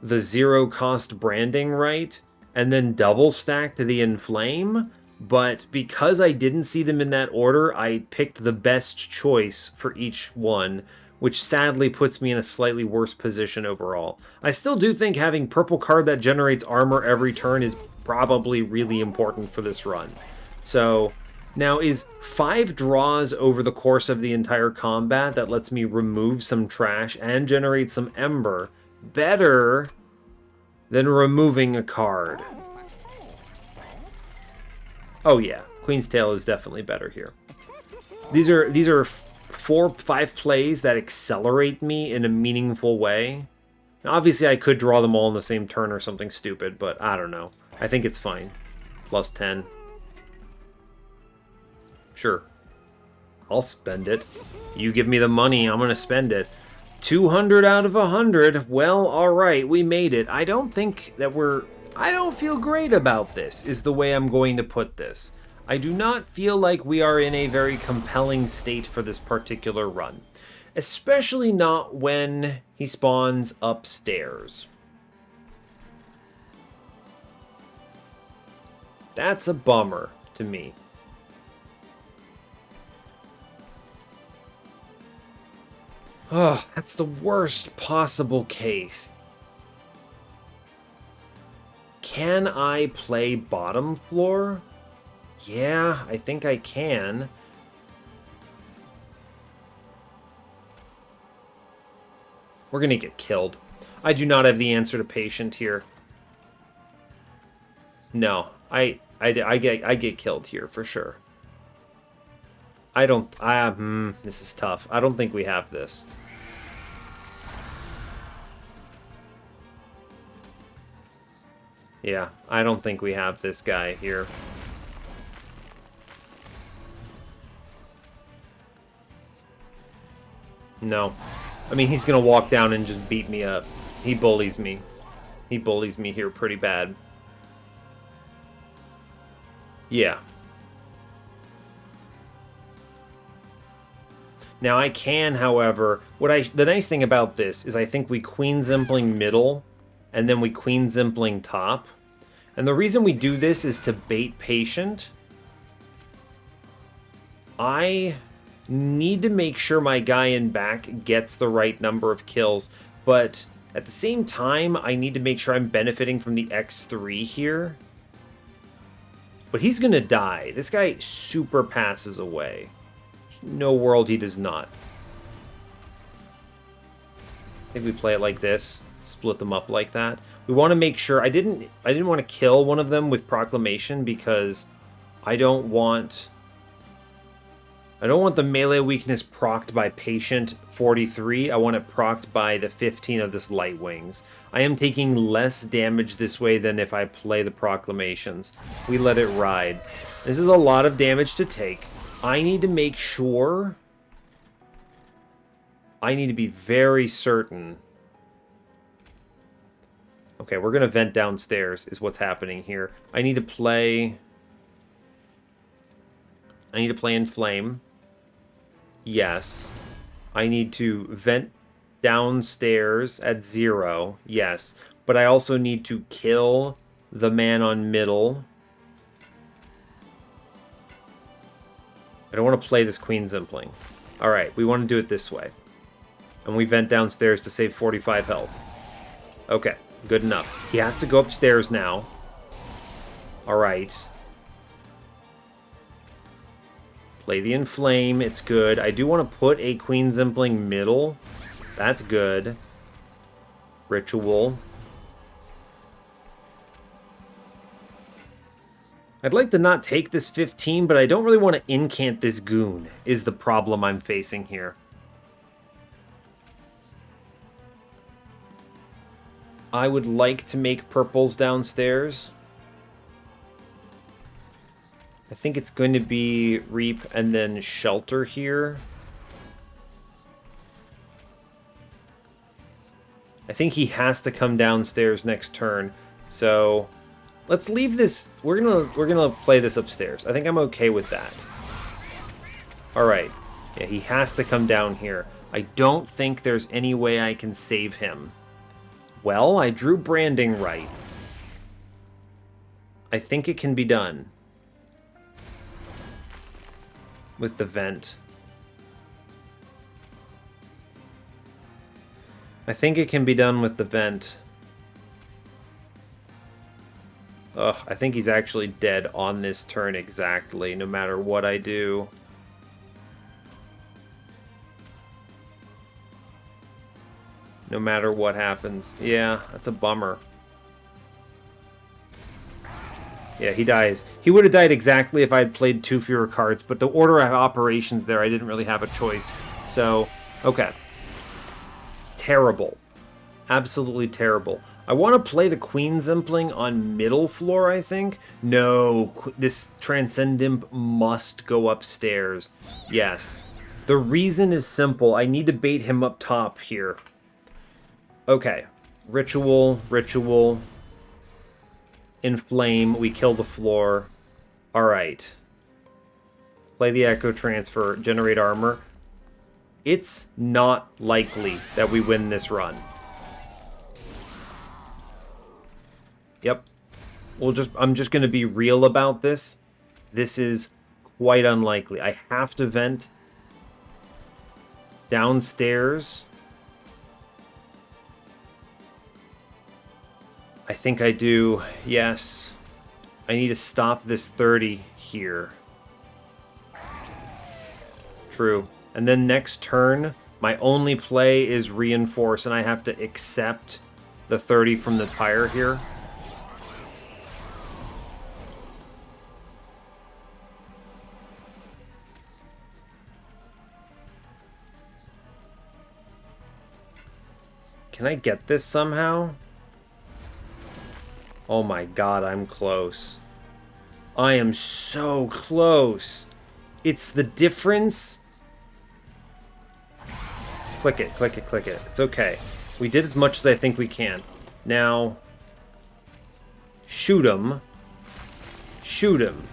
the 0 cost branding right and then double stacked the Inflame. But because I didn't see them in that order, I picked the best choice for each one, which sadly puts me in a slightly worse position overall. I still do think having purple card that generates armor every turn is probably really important for this run. So, now is 5 draws over the course of the entire combat that lets me remove some trash and generate some ember better than removing a card? Oh yeah, Queen's Tail is definitely better here. These are 4-5 plays that accelerate me in a meaningful way. Now, obviously, I could draw them all in the same turn or something stupid, but I don't know. I think it's fine. +10. Sure. I'll spend it. You give me the money, I'm going to spend it. 200 out of 100. Well, alright, we made it. I don't think that I don't feel great about this, is the way I'm going to put this. I do not feel like we are in a very compelling state for this particular run. Especially not when he spawns upstairs. That's a bummer to me. Oh, that's the worst possible case. Can I play bottom floor? Yeah, I think I can. We're going to get killed. I do not have the answer to patient here. No, I get killed here for sure. This is tough. I don't think we have this. Yeah, I don't think we have this guy here. No. I mean, he's gonna walk down and just beat me up. He bullies me. He bullies me here pretty bad. Yeah. Now I can, however, the nice thing about this is I think we Queen Zimpling middle, and then we Queen Zimpling top. And the reason we do this is to bait patient. I need to make sure my guy in back gets the right number of kills, but at the same time, I need to make sure I'm benefiting from the X3 here. But he's gonna die. This guy super passes away. No world he does not. I think we play it like this. Split them up like that. We want to make sure I didn't want to kill one of them with Proclamation because I don't want the melee weakness procced by Patient 43. I want it procced by the 15 of this Light Wings. I am taking less damage this way than if I play the Proclamations. We let it ride. This is a lot of damage to take. I need to make sure... I need to be very certain... Okay, we're going to vent downstairs, is what's happening here. I need to play Inflame. Yes. I need to vent downstairs at 0. Yes. But I also need to kill the man on middle. I don't want to play this Queen Zimpling. Alright, we want to do it this way. And we vent downstairs to save 45 health. Okay, good enough. He has to go upstairs now. Alright. Play the Inflame, it's good. I do want to put a Queen Zimpling middle. That's good. Ritual. I'd like to not take this 15, but I don't really want to incant this goon, is the problem I'm facing here. I would like to make purples downstairs. I think it's going to be Reap and then Shelter here. I think he has to come downstairs next turn, so let's leave this. We're gonna play this upstairs. I think I'm okay with that. All right, yeah, he has to come down here. I don't think there's any way I can save him. Well, I drew branding right. I think it can be done with the vent. I think it can be done with the vent. Ugh, I think he's actually dead on this turn exactly, no matter what I do. No matter what happens. Yeah, that's a bummer. Yeah, he dies. He would have died exactly if I had played 2 fewer cards, but the order of operations there, I didn't really have a choice. So, okay. Terrible. Absolutely terrible. I want to play the Queen Zimpling on middle floor, I think. No, this Transcendimp must go upstairs. Yes. The reason is simple. I need to bait him up top here. Okay. Ritual, Ritual. Inflame, we kill the floor. Alright. Play the Echo Transfer, generate armor. It's not likely that we win this run. Yep. I'm just going to be real about this. This is quite unlikely. I have to vent downstairs. I think I do. Yes. I need to stop this 30 here. True. And then next turn, My only play is reinforce, and I have to accept the 30 from the pyre here. Can I get this somehow? Oh my god, I'm close. I am so close. It's the difference. Click it, click it, click it. It's okay. We did as much as I think we can. Now, shoot him. Shoot him.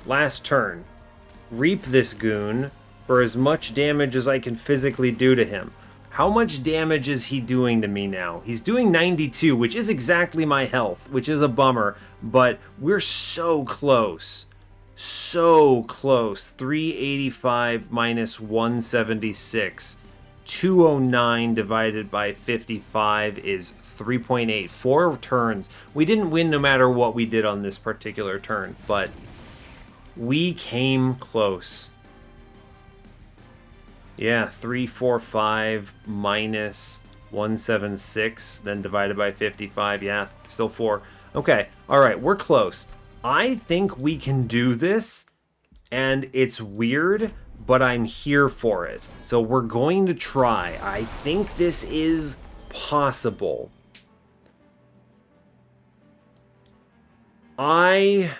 Last turn. Reap this goon for as much damage as I can physically do to him. How much damage is he doing to me now? He's doing 92, which is exactly my health, which is a bummer, but we're so close. So close. 385 minus 176. 209 divided by 55 is 3.8. 4 turns. We didn't win no matter what we did on this particular turn, but we came close. Yeah, 345 minus 176, then divided by 55. Yeah, still 4. Okay, all right, we're close. I think we can do this, and it's weird, but I'm here for it. So we're going to try. I think this is possible. I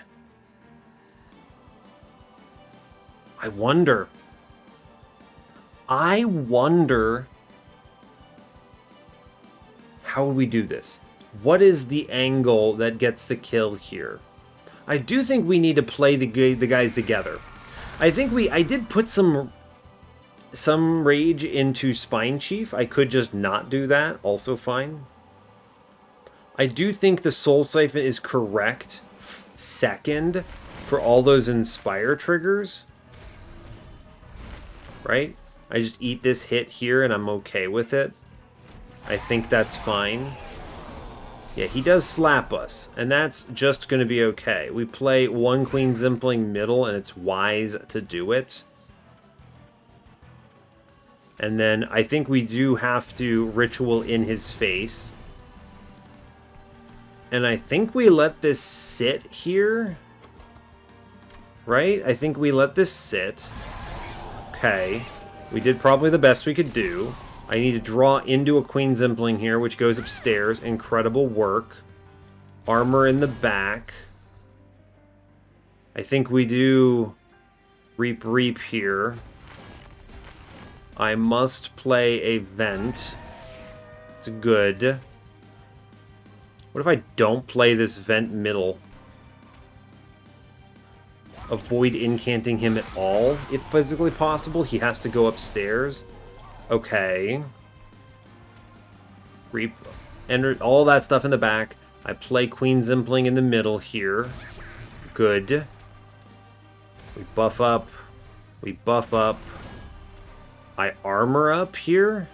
wonder how would we do this? What is the angle that gets the kill here? I do think we need to play the guys together. I think I did put some rage into Spine Chief. I could just not do that, also fine. I do think the Soul Siphon is correct second for all those Inspire triggers. Right? I just eat this hit here and I'm okay with it. I think that's fine. Yeah, he does slap us, and that's just going to be okay. We play 1 Queen Zimpling middle, and it's wise to do it. And then I think we do have to ritual in his face. And I think we let this sit here. Right? I think we let this sit. Okay. We did probably the best we could do. I need to draw into a Queen Zimpling here, which goes upstairs. Incredible work. Armor in the back. I think we do Reap here. I must play a Vent. It's good. What if I don't play this Vent middle? Avoid incanting him at all, if physically possible. He has to go upstairs. Okay. Reap. Enter all that stuff in the back. I play Queen Zimpling in the middle here. Good. We buff up. We buff up. I armor up here.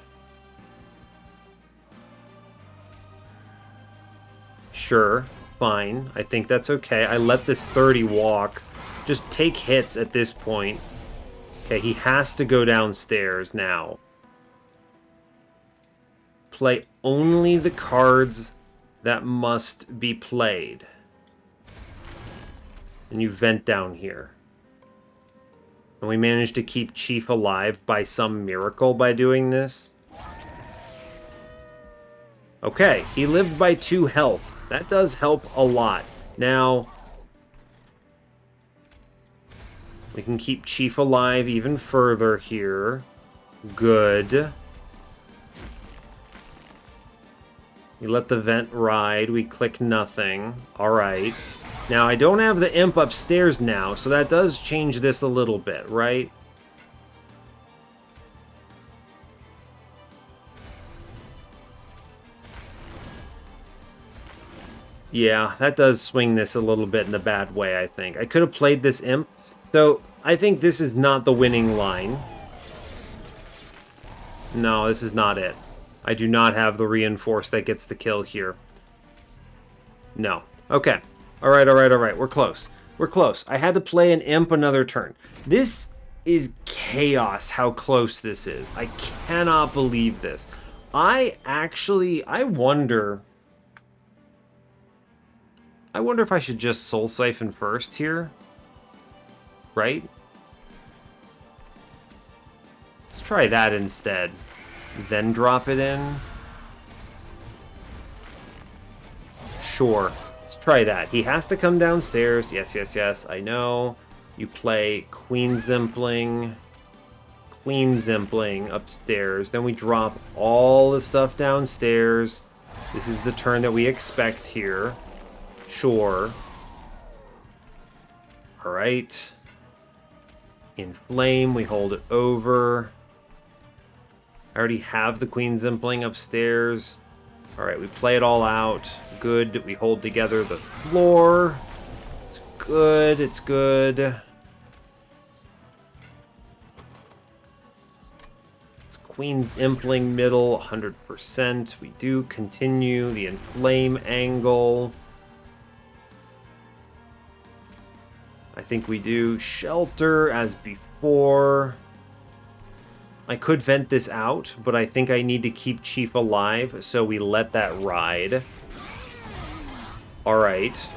Sure. Fine. I think that's okay. I let this 30 walk. Just take hits at this point. Okay, he has to go downstairs now. Play only the cards that must be played. And you vent down here. And we managed to keep Chief alive by some miracle by doing this. Okay, he lived by 2 health. That does help a lot. Now, we can keep Chief alive even further here. Good. We let the vent ride. We click nothing. Alright. Now, I don't have the imp upstairs now, so that does change this a little bit, right? Yeah, that does swing this a little bit in a bad way, I think. I could have played this imp. So, I think this is not the winning line. No, this is not it. I do not have the reinforce that gets the kill here. No. Okay. Alright, alright, alright. We're close. We're close. I had to play an imp another turn. This is chaos how close this is. I cannot believe this. I wonder if I should just Soul Siphon first here. Right? Let's try that instead. Then drop it in. Sure. Let's try that. He has to come downstairs. Yes, yes, yes. I know. You play Queen Zimpling. Queen Zimpling upstairs. Then we drop all the stuff downstairs. This is the turn that we expect here. Sure. Alright. Inflame. We hold it over. I already have the Queen Zimpling upstairs. Alright, we play it all out. Good. We hold together the floor. It's good. It's good. It's Queen's Impling middle, 100%. We do continue the Inflame angle. I think we do Shelter as before. I could vent this out, but I think I need to keep Chief alive, so we let that ride. Alright.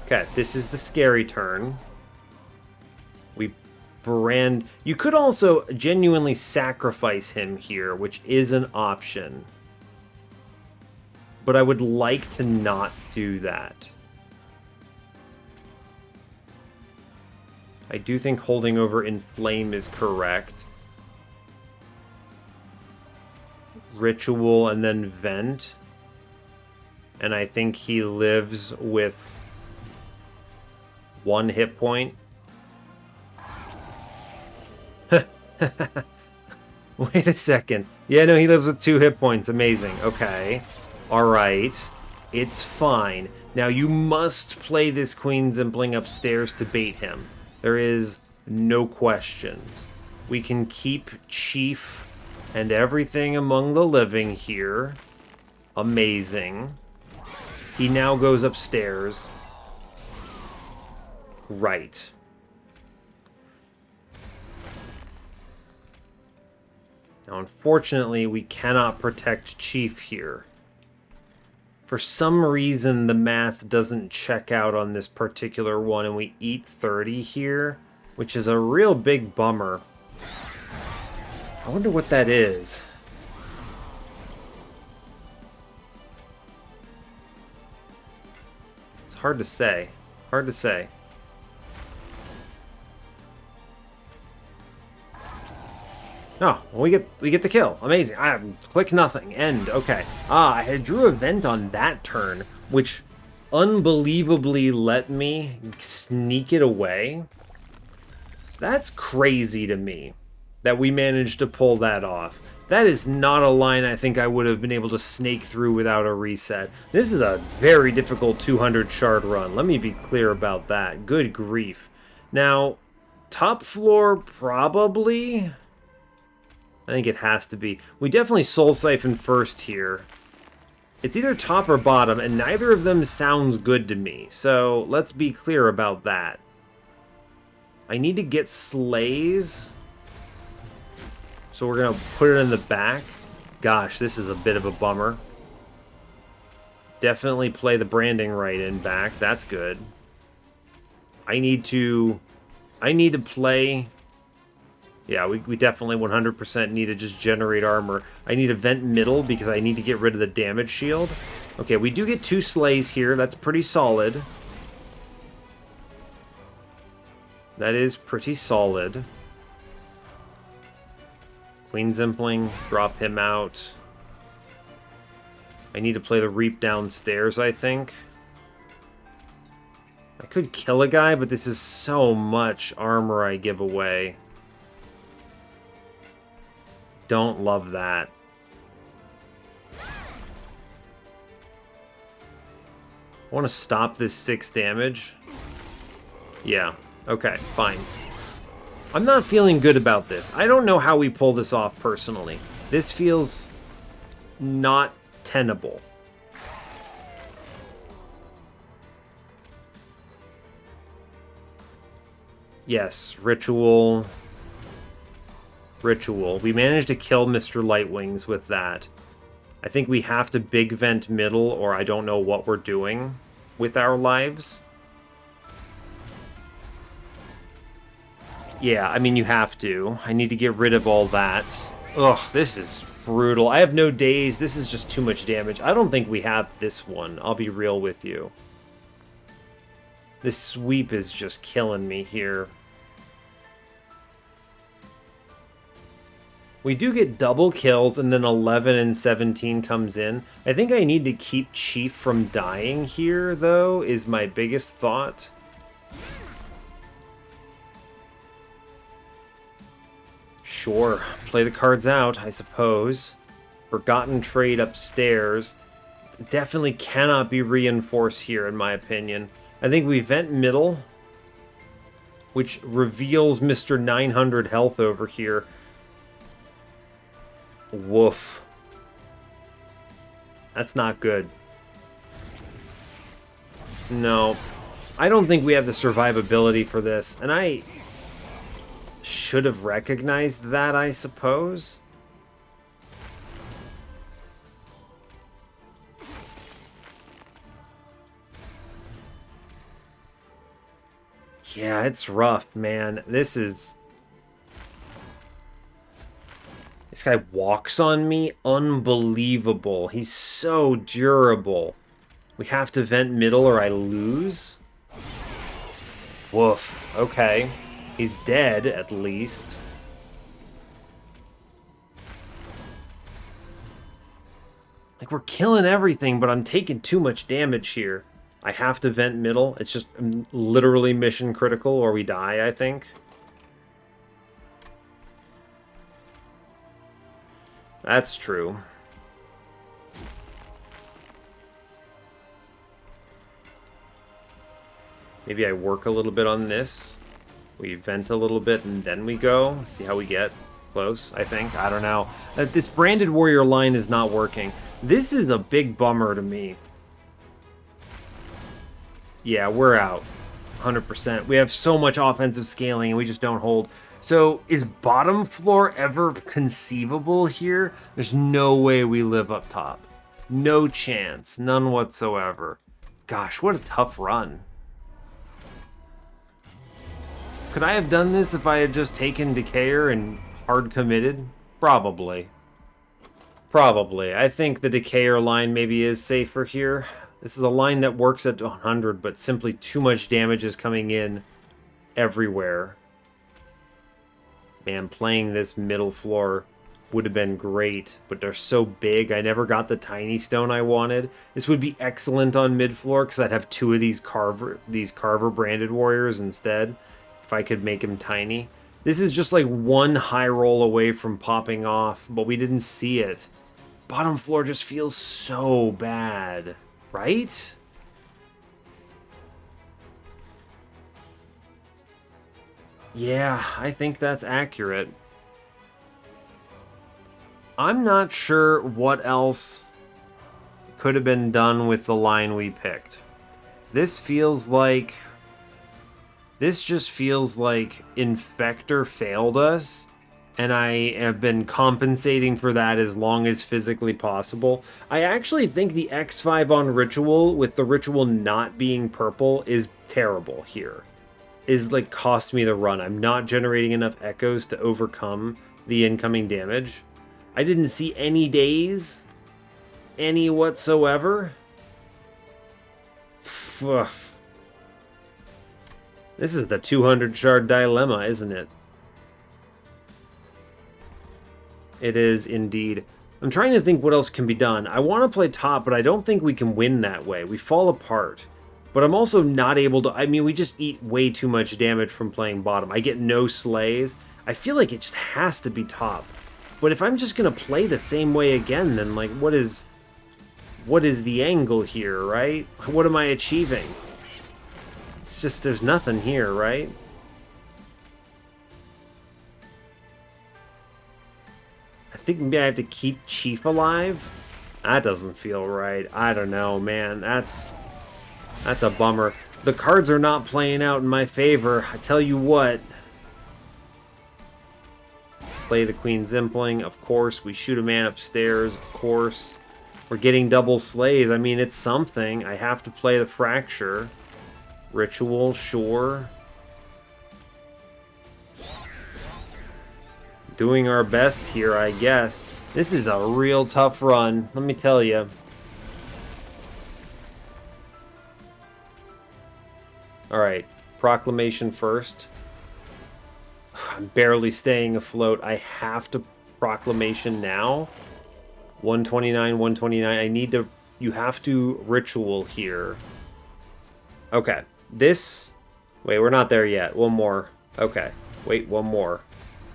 Okay, this is the scary turn. We brand... You could also genuinely sacrifice him here, which is an option. But I would like to not do that. I do think holding over Inflame is correct. Ritual and then Vent. And I think he lives with 1 hit point. Wait a second. Yeah, no, he lives with 2 hit points. Amazing. Okay. Alright. It's fine. Now you must play this Queen Zimpling upstairs to bait him. There is no questions. We can keep Chief and everything among the living here. Amazing. He now goes upstairs. Right. Now, unfortunately, we cannot protect Chief here. For some reason, the math doesn't check out on this particular one, and we eat 30 here, which is a real big bummer. I wonder what that is. It's hard to say. Hard to say. Oh, well, we get the kill. Amazing. I click nothing. End. Okay. I drew a vent on that turn, which unbelievably let me sneak it away. That's crazy to me that we managed to pull that off. That is not a line I think I would have been able to snake through without a reset. This is a very difficult 200 shard run. Let me be clear about that. Good grief. Now, top floor probably... I think it has to be. We definitely Soul Siphon first here. It's either top or bottom, and neither of them sounds good to me. So let's be clear about that. I need to get Slays. So we're going to put it in the back. Gosh, this is a bit of a bummer. Definitely play the branding right in back. That's good. I need to play... Yeah, we definitely 100% need to just generate armor. I need a vent middle because I need to get rid of the damage shield. Okay, we do get 2 slays here. That's pretty solid. That is pretty solid. Queen Zimpling, drop him out. I need to play the Reap downstairs, I think. I could kill a guy, but this is so much armor I give away. Don't love that. I want to stop this 6 damage. Yeah, okay, fine. I'm not feeling good about this. I don't know how we pull this off personally. This feels not tenable. Yes, Ritual. Ritual. We managed to kill Mr. Lightwings with that. I think we have to big vent middle, or I don't know what we're doing with our lives. Yeah, I mean, you have to. I need to get rid of all that. Ugh, this is brutal. I have no days. This is just too much damage. I don't think we have this one. I'll be real with you. This sweep is just killing me here. We do get double kills, and then 11 and 17 comes in. I think I need to keep Chief from dying here, though, is my biggest thought. Sure, play the cards out, I suppose. Forgotten trade upstairs. Definitely cannot be reinforced here, in my opinion. I think we vent middle, which reveals Mr. 900 health over here. Woof. That's not good. No. I don't think we have the survivability for this, and I should have recognized that, I suppose. Yeah, it's rough, man. This guy walks on me. Unbelievable. He's so durable. We have to vent middle or I lose. Woof. Okay. He's dead, at least. Like, we're killing everything, but I'm taking too much damage here. I have to vent middle. It's just literally mission critical or we die, I think. That's true. Maybe I work a little bit on this. We vent a little bit and then we go. See how we get close, I think. I don't know. This Branded Warrior line is not working. This is a big bummer to me. Yeah, we're out. 100%. We have so much offensive scaling and we just don't hold. So, is bottom floor ever conceivable here? There's no way we live up top. No chance. None whatsoever. Gosh, what a tough run. Could I have done this if I had just taken Decayer and hard committed? Probably. Probably. I think the Decayer line maybe is safer here. This is a line that works at 100, but simply too much damage is coming in everywhere. Man, playing this middle floor would have been great, but they're so big. I never got the tiny stone I wanted. This would be excellent on mid floor because I'd have two of these carver branded warriors instead. If I could make him tiny. This is just like one high roll away from popping off, but we didn't see it. Bottom floor just feels so bad, right? Yeah, I think that's accurate. I'm not sure what else could have been done with the line we picked. This just feels like Infector failed us, and I have been compensating for that as long as physically possible. I actually think the X5 on Ritual, with the Ritual not being purple, is terrible here. Is like cost me the run. I'm not generating enough echoes to overcome the incoming damage. I didn't see any days. Any whatsoever. Ugh. This is the 200 shard dilemma, isn't it? It is indeed. I'm trying to think what else can be done. I want to play top, but I don't think we can win that way. We fall apart. But I'm also not able to... I mean, we just eat way too much damage from playing bottom. I get no slays. I feel like it just has to be top. But if I'm just going to play the same way again, then, like, what is the angle here, right? What am I achieving? It's just, there's nothing here, right? I think maybe I have to keep Chief alive? That doesn't feel right. I don't know, man. That's a bummer. The cards are not playing out in my favor. I tell you what. Play the Queen Zimpling, of course. We shoot a man upstairs, of course. We're getting double slays. I mean, it's something. I have to play the Fracture. Ritual, sure. Doing our best here, I guess. This is a real tough run, let me tell you. Alright, Proclamation first. I'm barely staying afloat. I have to Proclamation now. 129, 129. I need to... You have to Ritual here. Okay. This... Wait, we're not there yet. One more. Okay. Wait, one more.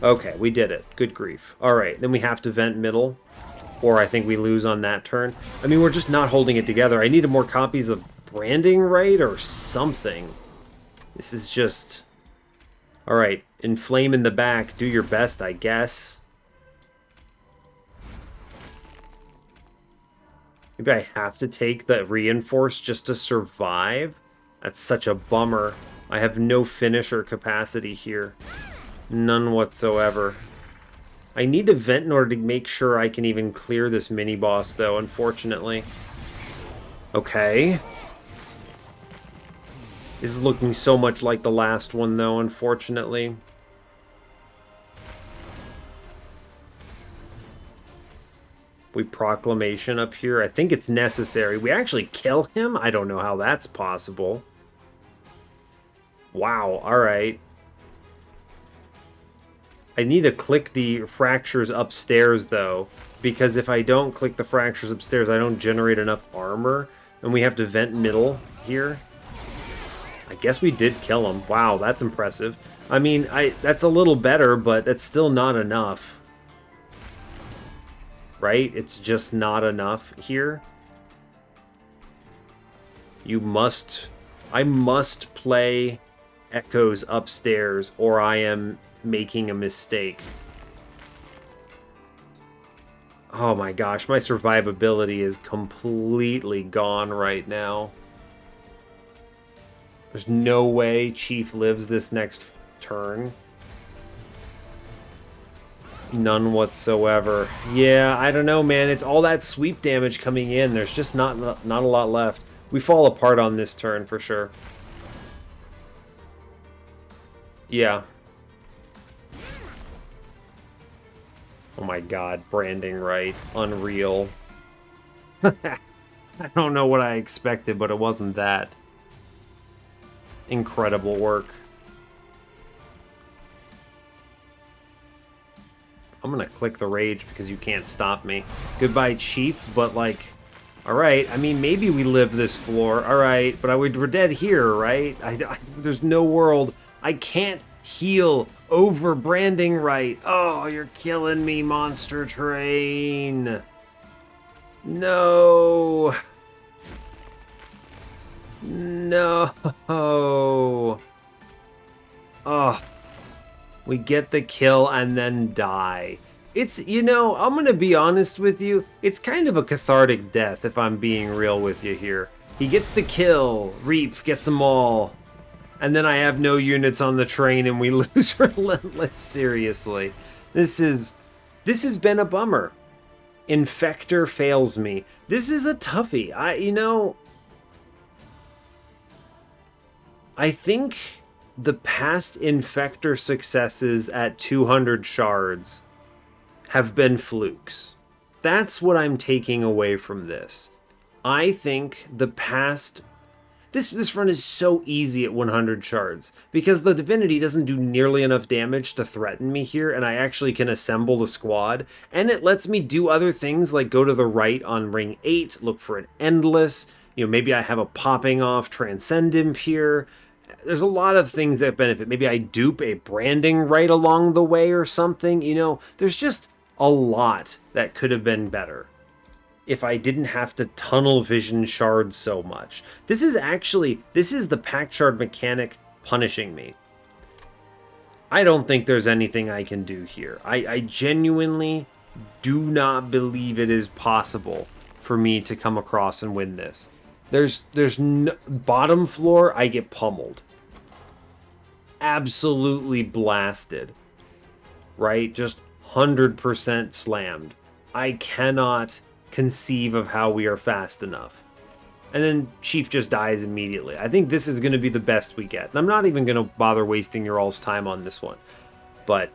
Okay, we did it. Good grief. Alright, then we have to Vent Middle. Or I think we lose on that turn. I mean, we're just not holding it together. I needed more copies of Branding Right or something. This is just... Alright, Inflame in the back. Do your best, I guess. Maybe I have to take the Reinforce just to survive? That's such a bummer. I have no finisher capacity here. None whatsoever. I need to vent in order to make sure I can even clear this mini-boss, though, unfortunately. Okay. This is looking so much like the last one, though, unfortunately. We Proclamation up here. I think it's necessary. We actually kill him? I don't know how that's possible. Wow, alright. I need to click the Fractures upstairs, though, because if I don't click the Fractures upstairs, I don't generate enough armor, and we have to Vent Middle here. I guess we did kill him. Wow, that's impressive. I mean, that's a little better, but that's still not enough. Right? It's just not enough here. I must play Echoes upstairs, or I am making a mistake. Oh my gosh, my survivability is completely gone right now. There's no way Chief lives this next turn. None whatsoever. Yeah, I don't know, man. It's all that sweep damage coming in. There's just not a lot left. We fall apart on this turn for sure. Yeah. Oh my god, Branding Right. Unreal. I don't know what I expected, but it wasn't that. Incredible work. I'm gonna click the Rage because you can't stop me. Goodbye, Chief, but like... Alright, I mean, maybe we live this floor. Alright, but we're dead here, right? There's no world. I can't heal over Branding Right. Oh, you're killing me, Monster Train. No. No. Oh. We get the kill and then die. It's, you know, I'm gonna be honest with you, it's kind of a cathartic death if I'm being real with you here. He gets the kill, Reap gets them all, and then I have no units on the train and we lose Relentless, seriously. This has been a bummer. Infector fails me. This is a toughie. I think the past Infector successes at 200 shards have been flukes. That's what I'm taking away from this. I think the past... This run is so easy at 100 shards, because the Divinity doesn't do nearly enough damage to threaten me here, and I actually can assemble the squad, and it lets me do other things like go to the right on ring 8, look for an Endless, you know, maybe I have a popping off Transcendent here. There's a lot of things that benefit. Maybe I dupe a Branding Right along the way or something, you know, there's just a lot that could have been better if I didn't have to tunnel vision shards so much. This is the Pact Shard mechanic punishing me. I don't think there's anything I can do here. I genuinely do not believe it is possible for me to come across and win this. There's no, bottom floor, I get pummeled. Absolutely blasted. Right? Just 100% slammed. I cannot conceive of how we are fast enough. And then Chief just dies immediately. I think this is going to be the best we get. And I'm not even going to bother wasting your all's time on this one. But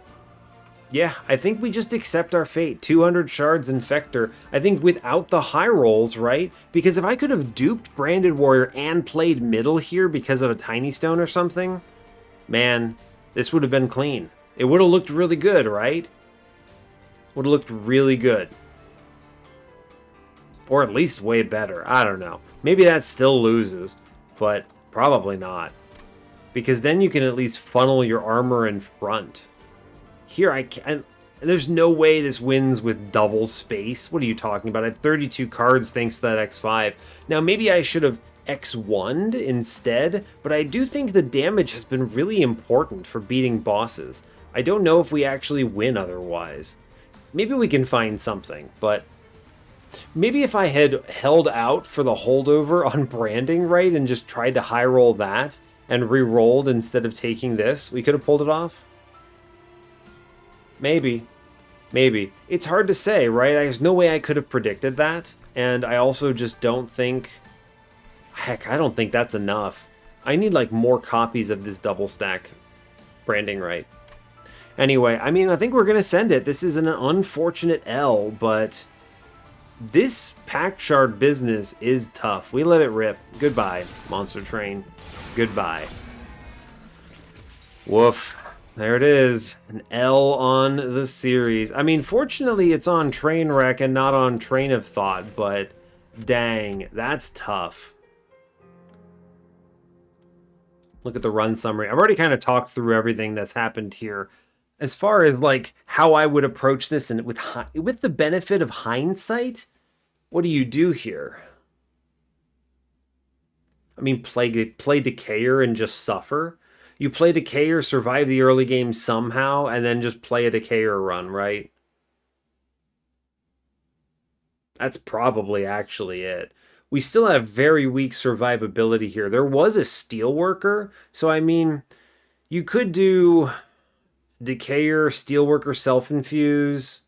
yeah, I think we just accept our fate. 200 shards Infector. I think without the high rolls, right? Because if I could have duped Branded Warrior and played middle here because of a Tiny Stone or something, man, this would have been clean. It would have looked really good, right? Would have looked really good. Or at least way better. I don't know. Maybe that still loses, but probably not. Because then you can at least funnel your armor in front. Here, I can't... There's no way this wins with double space. What are you talking about? I have 32 cards thanks to that X5. Now, maybe I should have X1'd instead, but I do think the damage has been really important for beating bosses. I don't know if we actually win otherwise. Maybe we can find something, but... Maybe if I had held out for the holdover on branding right and just tried to high roll that and re-rolled instead of taking this, we could have pulled it off. Maybe. Maybe. It's hard to say, right? There's no way I could have predicted that. And I also just don't think... Heck, I don't think that's enough. I need like more copies of this double stack branding right. Anyway, I mean, I think we're going to send it. This is an unfortunate L, but... This Pact Shard business is tough. We let it rip. Goodbye, Monster Train. Goodbye. Woof. There it is. An L on the series. I mean, fortunately, it's on Trainwreck and not on Train of Thought, but dang, that's tough. Look at the run summary. I've already kind of talked through everything that's happened here. As far as like how I would approach this and with the benefit of hindsight, what do you do here? I mean, play Decayer and just suffer. You play Decayer, survive the early game somehow, and then just play a Decayer run, right? That's probably actually it. We still have very weak survivability here. There was a Steelworker, so I mean, you could do Decayer, Steelworker, Self-Infuse,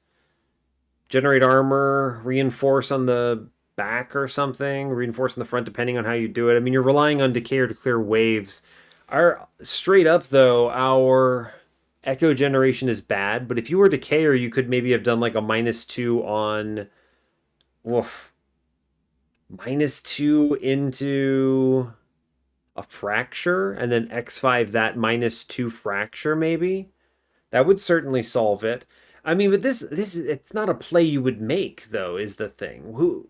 generate armor, reinforce on the back or something, reinforce in the front depending on how you do it. I mean, you're relying on Decayer to clear waves. Straight up, though, our Echo generation is bad, but if you were Decayer, you could maybe have done like a -2 on... Woof. -2 into a Fracture, and then X5 that -2 Fracture, maybe? That would certainly solve it. I mean, but this it's not a play you would make, though, is the thing.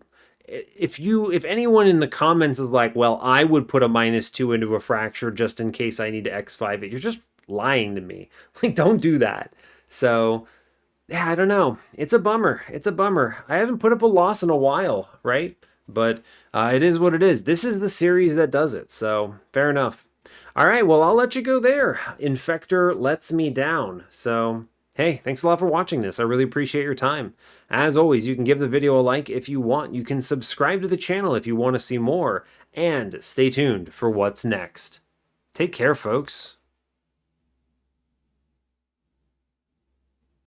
If anyone in the comments is like, well, I would put a -2 into a Fracture just in case I need to X5 it, you're just lying to me. Like, don't do that. So, yeah, I don't know. It's a bummer. It's a bummer. I haven't put up a loss in a while, right? But it is what it is. This is the series that does it, so fair enough. All right, well, I'll let you go there. Infector lets me down. So, hey, thanks a lot for watching this. I really appreciate your time. As always, you can give the video a like if you want. You can subscribe to the channel if you want to see more. And stay tuned for what's next. Take care, folks.